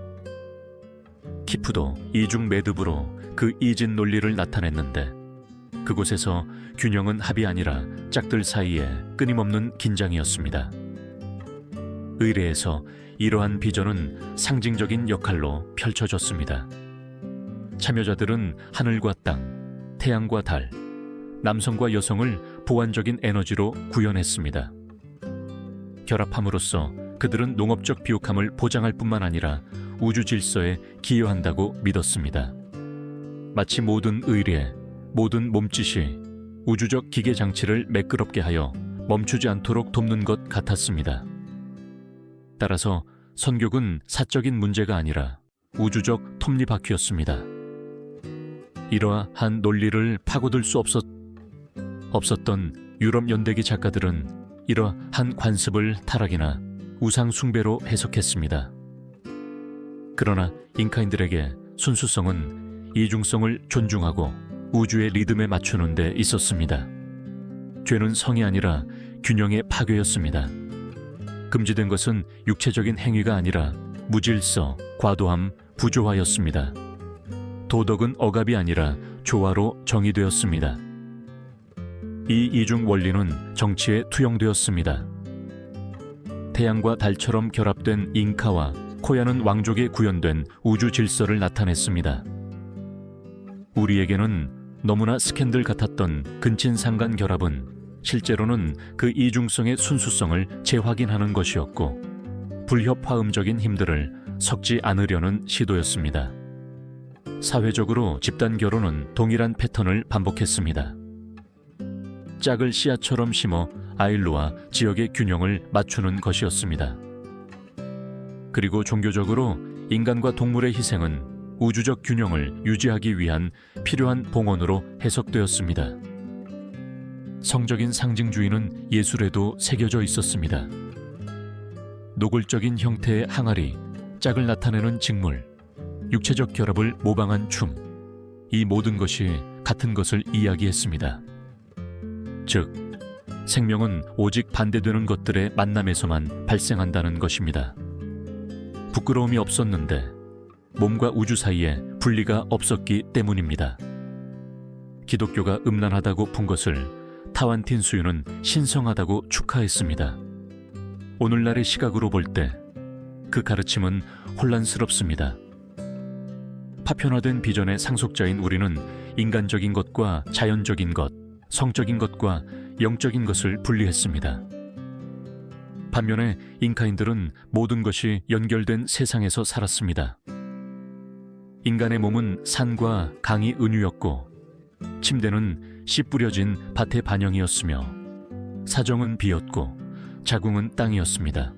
키프도 이중 매듭으로 그 이진 논리를 나타냈는데 그곳에서 균형은 합이 아니라 짝들 사이에 끊임없는 긴장이었습니다. 의례에서 이러한 비전은 상징적인 역할로 펼쳐졌습니다. 참여자들은 하늘과 땅, 태양과 달, 남성과 여성을 보완적인 에너지로 구현했습니다. 결합함으로써 그들은 농업적 비옥함을 보장할 뿐만 아니라 우주 질서에 기여한다고 믿었습니다. 마치 모든 의례, 모든 몸짓이 우주적 기계 장치를 매끄럽게 하여 멈추지 않도록 돕는 것 같았습니다. 따라서 선교는 사적인 문제가 아니라 우주적 톱니바퀴였습니다. 이러한 논리를 파고들 수 없었던 유럽 연대기 작가들은 이러한 관습을 타락이나 우상 숭배로 해석했습니다. 그러나 잉카인들에게 순수성은 이중성을 존중하고 우주의 리듬에 맞추는 데 있었습니다. 죄는 성이 아니라 균형의 파괴였습니다. 금지된 것은 육체적인 행위가 아니라 무질서, 과도함, 부조화였습니다. 도덕은 억압이 아니라 조화로 정의되었습니다. 이 이중 원리는 정치에 투영되었습니다. 태양과 달처럼 결합된 잉카와 코야는 왕족에 구현된 우주 질서를 나타냈습니다. 우리에게는 너무나 스캔들 같았던 근친상간 결합은 실제로는 그 이중성의 순수성을 재확인하는 것이었고 불협화음적인 힘들을 섞지 않으려는 시도였습니다. 사회적으로 집단 결혼은 동일한 패턴을 반복했습니다. 짝을 씨앗처럼 심어 아일루와 지역의 균형을 맞추는 것이었습니다. 그리고 종교적으로 인간과 동물의 희생은 우주적 균형을 유지하기 위한 필요한 봉헌으로 해석되었습니다. 성적인 상징주의는 예술에도 새겨져 있었습니다. 노골적인 형태의 항아리, 짝을 나타내는 직물, 육체적 결합을 모방한 춤, 이 모든 것이 같은 것을 이야기했습니다. 즉, 생명은 오직 반대되는 것들의 만남에서만 발생한다는 것입니다. 부끄러움이 없었는데 몸과 우주 사이에 분리가 없었기 때문입니다. 기독교가 음란하다고 본 것을 타완틴 수유는 신성하다고 축하했습니다. 오늘날의 시각으로 볼 때 그 가르침은 혼란스럽습니다. 파편화된 비전의 상속자인 우리는 인간적인 것과 자연적인 것, 성적인 것과 영적인 것을 분리했습니다. 반면에 잉카인들은 모든 것이 연결된 세상에서 살았습니다. 인간의 몸은 산과 강이 은유였고, 침대는 씨 뿌려진 밭의 반영이었으며, 사정은 비였고 자궁은 땅이었습니다.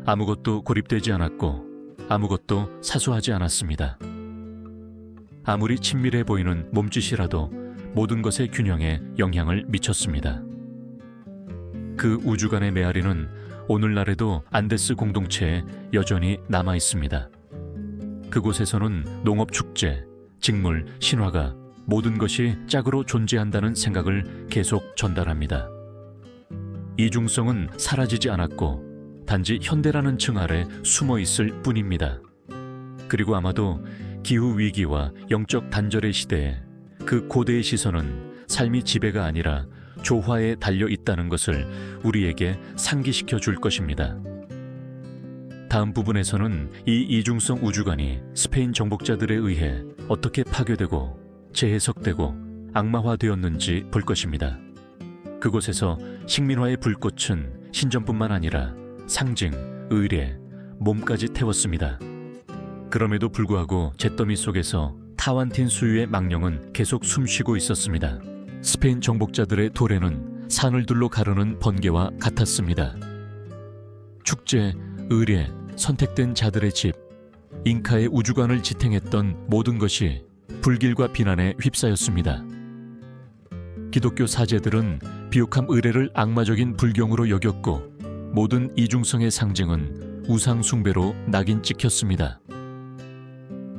아무것도 고립되지 않았고 아무것도 사소하지 않았습니다. 아무리 친밀해 보이는 몸짓이라도 모든 것의 균형에 영향을 미쳤습니다. 그 우주 간의 메아리는 오늘날에도 안데스 공동체에 여전히 남아 있습니다. 그곳에서는 농업 축제, 직물, 신화가 모든 것이 짝으로 존재한다는 생각을 계속 전달합니다. 이중성은 사라지지 않았고 단지 현대라는 층 아래 숨어 있을 뿐입니다. 그리고 아마도 기후위기와 영적 단절의 시대에 그 고대의 시선은 삶이 지배가 아니라 조화에 달려 있다는 것을 우리에게 상기시켜 줄 것입니다. 다음 부분에서는 이 이중성 우주관이 스페인 정복자들에 의해 어떻게 파괴되고 재해석되고 악마화되었는지 볼 것입니다. 그곳에서 식민화의 불꽃은 신전뿐만 아니라 상징, 의례, 몸까지 태웠습니다. 그럼에도 불구하고 잿더미 속에서 타완틴 수유의 망령은 계속 숨쉬고 있었습니다. 스페인 정복자들의 도래는 산을 둘러 가르는 번개와 같았습니다. 축제, 의례, 선택된 자들의 집, 잉카의 우주관을 지탱했던 모든 것이 불길과 비난에 휩싸였습니다. 기독교 사제들은 비옥함 의례를 악마적인 불경으로 여겼고 모든 이중성의 상징은 우상 숭배로 낙인 찍혔습니다.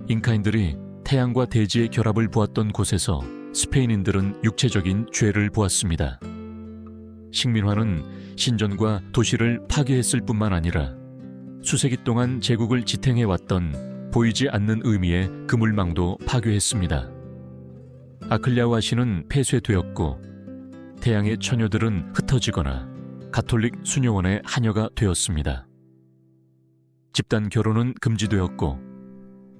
잉카인들이 태양과 대지의 결합을 보았던 곳에서 스페인인들은 육체적인 죄를 보았습니다. 식민화는 신전과 도시를 파괴했을 뿐만 아니라 수세기 동안 제국을 지탱해왔던 보이지 않는 의미의 그물망도 파괴했습니다. 아클레아와 신은 폐쇄되었고 태양의 처녀들은 흩어지거나 가톨릭 수녀원의 하녀가 되었습니다. 집단 결혼은 금지되었고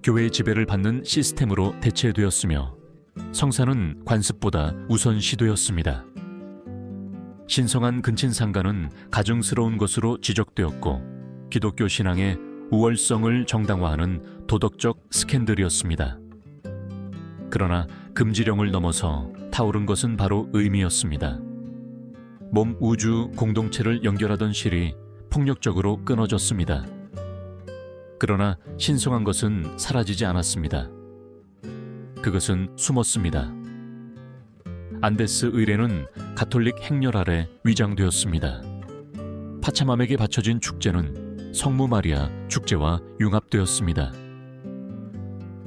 교회의 지배를 받는 시스템으로 대체되었으며 성사는 관습보다 우선시되었습니다. 신성한 근친상간은 가증스러운 것으로 지적되었고 기독교 신앙의 우월성을 정당화하는 도덕적 스캔들이었습니다. 그러나 금지령을 넘어서 타오른 것은 바로 의미였습니다. 몸 우주 공동체를 연결하던 실이 폭력적으로 끊어졌습니다. 그러나 신성한 것은 사라지지 않았습니다. 그것은 숨었습니다. 안데스 의례는 가톨릭 행렬 아래 위장되었습니다. 파차맘에게 바쳐진 축제는 성모 마리아 축제와 융합되었습니다.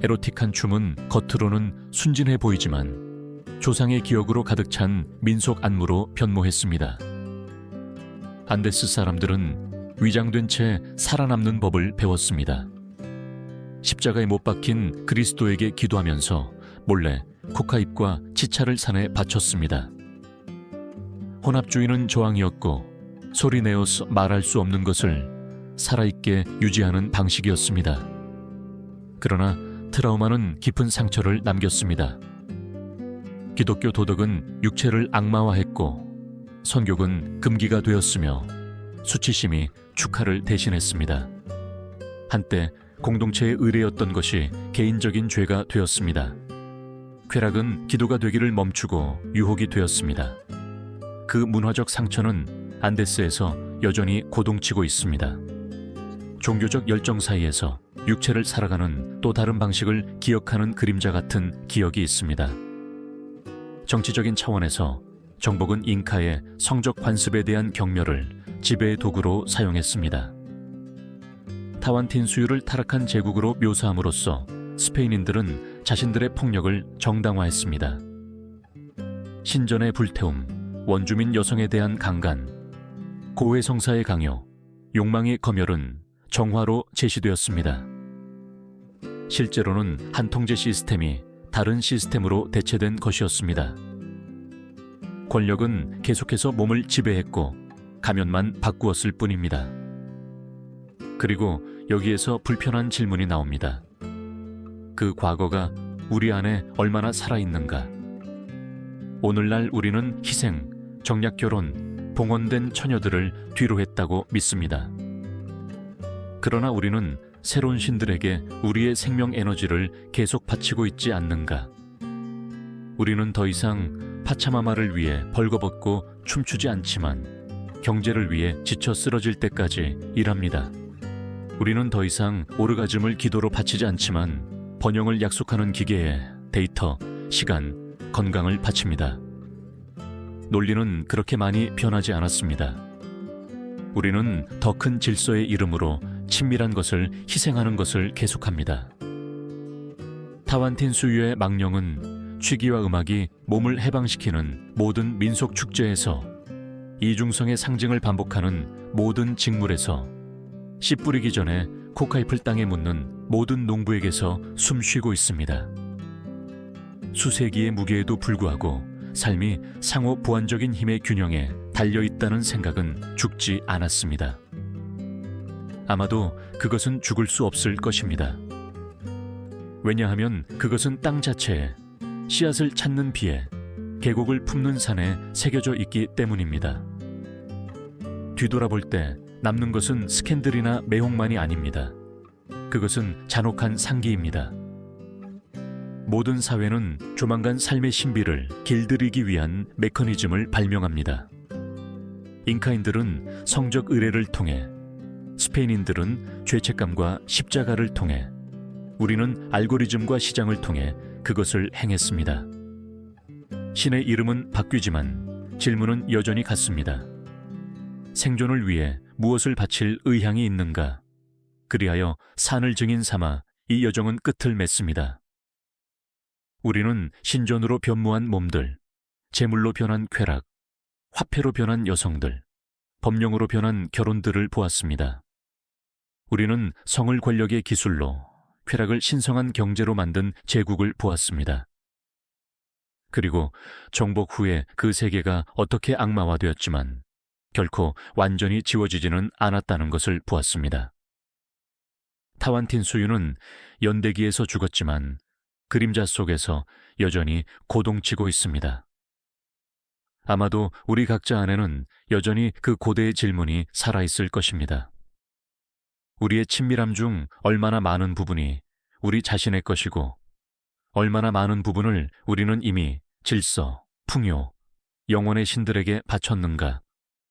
에로틱한 춤은 겉으로는 순진해 보이지만 조상의 기억으로 가득 찬 민속 안무로 변모했습니다. 안데스 사람들은 위장된 채 살아남는 법을 배웠습니다. 십자가에 못 박힌 그리스도에게 기도하면서 몰래 코카잎과 치차를 산에 바쳤습니다. 혼합주의는 저항이었고 소리내어서 말할 수 없는 것을 살아있게 유지하는 방식이었습니다. 그러나 트라우마는 깊은 상처를 남겼습니다. 기독교 도덕은 육체를 악마화했고 선교는 금기가 되었으며 수치심이 축하를 대신했습니다. 한때 공동체의 의례였던 것이 개인적인 죄가 되었습니다. 쾌락은 기도가 되기를 멈추고 유혹이 되었습니다. 그 문화적 상처는 안데스에서 여전히 고동치고 있습니다. 종교적 열정 사이에서 육체를 살아가는 또 다른 방식을 기억하는 그림자 같은 기억이 있습니다. 정치적인 차원에서 정복은 잉카의 성적 관습에 대한 경멸을 지배의 도구로 사용했습니다. 타완틴수유를 타락한 제국으로 묘사함으로써 스페인인들은 자신들의 폭력을 정당화했습니다. 신전의 불태움, 원주민 여성에 대한 강간, 고해성사의 강요, 욕망의 검열은 정화로 제시되었습니다. 실제로는 한 통제 시스템이 다른 시스템으로 대체된 것이었습니다. 권력은 계속해서 몸을 지배했고 가면만 바꾸었을 뿐입니다. 그리고 여기에서 불편한 질문이 나옵니다. 그 과거가 우리 안에 얼마나 살아있는가? 오늘날 우리는 희생, 정략 결혼, 봉헌된 처녀들을 뒤로 했다고 믿습니다. 그러나 우리는 새로운 신들에게 우리의 생명 에너지를 계속 바치고 있지 않는가? 우리는 더 이상 파차마마를 위해 벌거벗고 춤추지 않지만 경제를 위해 지쳐 쓰러질 때까지 일합니다. 우리는 더 이상 오르가즘을 기도로 바치지 않지만 번영을 약속하는 기계에 데이터, 시간, 건강을 바칩니다. 논리는 그렇게 많이 변하지 않았습니다. 우리는 더 큰 질서의 이름으로 친밀한 것을 희생하는 것을 계속합니다. 타완틴수유의 망령은 취기와 음악이 몸을 해방시키는 모든 민속 축제에서, 이중성의 상징을 반복하는 모든 직물에서, 씨 뿌리기 전에 코카잎을 땅에 묻는 모든 농부에게서 숨쉬고 있습니다. 수세기의 무게에도 불구하고 삶이 상호 보완적인 힘의 균형에 달려있다는 생각은 죽지 않았습니다. 아마도 그것은 죽을 수 없을 것입니다. 왜냐하면 그것은 땅 자체에, 씨앗을 찾는 비에, 계곡을 품는 산에 새겨져 있기 때문입니다. 뒤돌아볼 때 남는 것은 스캔들이나 매혹만이 아닙니다. 그것은 잔혹한 상기입니다. 모든 사회는 조만간 삶의 신비를 길들이기 위한 메커니즘을 발명합니다. 잉카인들은 성적 의례를 통해, 스페인인들은 죄책감과 십자가를 통해, 우리는 알고리즘과 시장을 통해 그것을 행했습니다. 신의 이름은 바뀌지만 질문은 여전히 같습니다. 생존을 위해 무엇을 바칠 의향이 있는가? 그리하여 산을 증인 삼아 이 여정은 끝을 맺습니다. 우리는 신전으로 변모한 몸들, 제물로 변한 쾌락, 화폐로 변한 여성들, 법령으로 변한 결혼들을 보았습니다. 우리는 성을 권력의 기술로, 쾌락을 신성한 경제로 만든 제국을 보았습니다. 그리고 정복 후에 그 세계가 어떻게 악마화되었지만 결코 완전히 지워지지는 않았다는 것을 보았습니다. 타완틴수유는 연대기에서 죽었지만 그림자 속에서 여전히 고동치고 있습니다. 아마도 우리 각자 안에는 여전히 그 고대의 질문이 살아있을 것입니다. 우리의 친밀함 중 얼마나 많은 부분이 우리 자신의 것이고, 얼마나 많은 부분을 우리는 이미 질서, 풍요, 영혼의 신들에게 바쳤는가?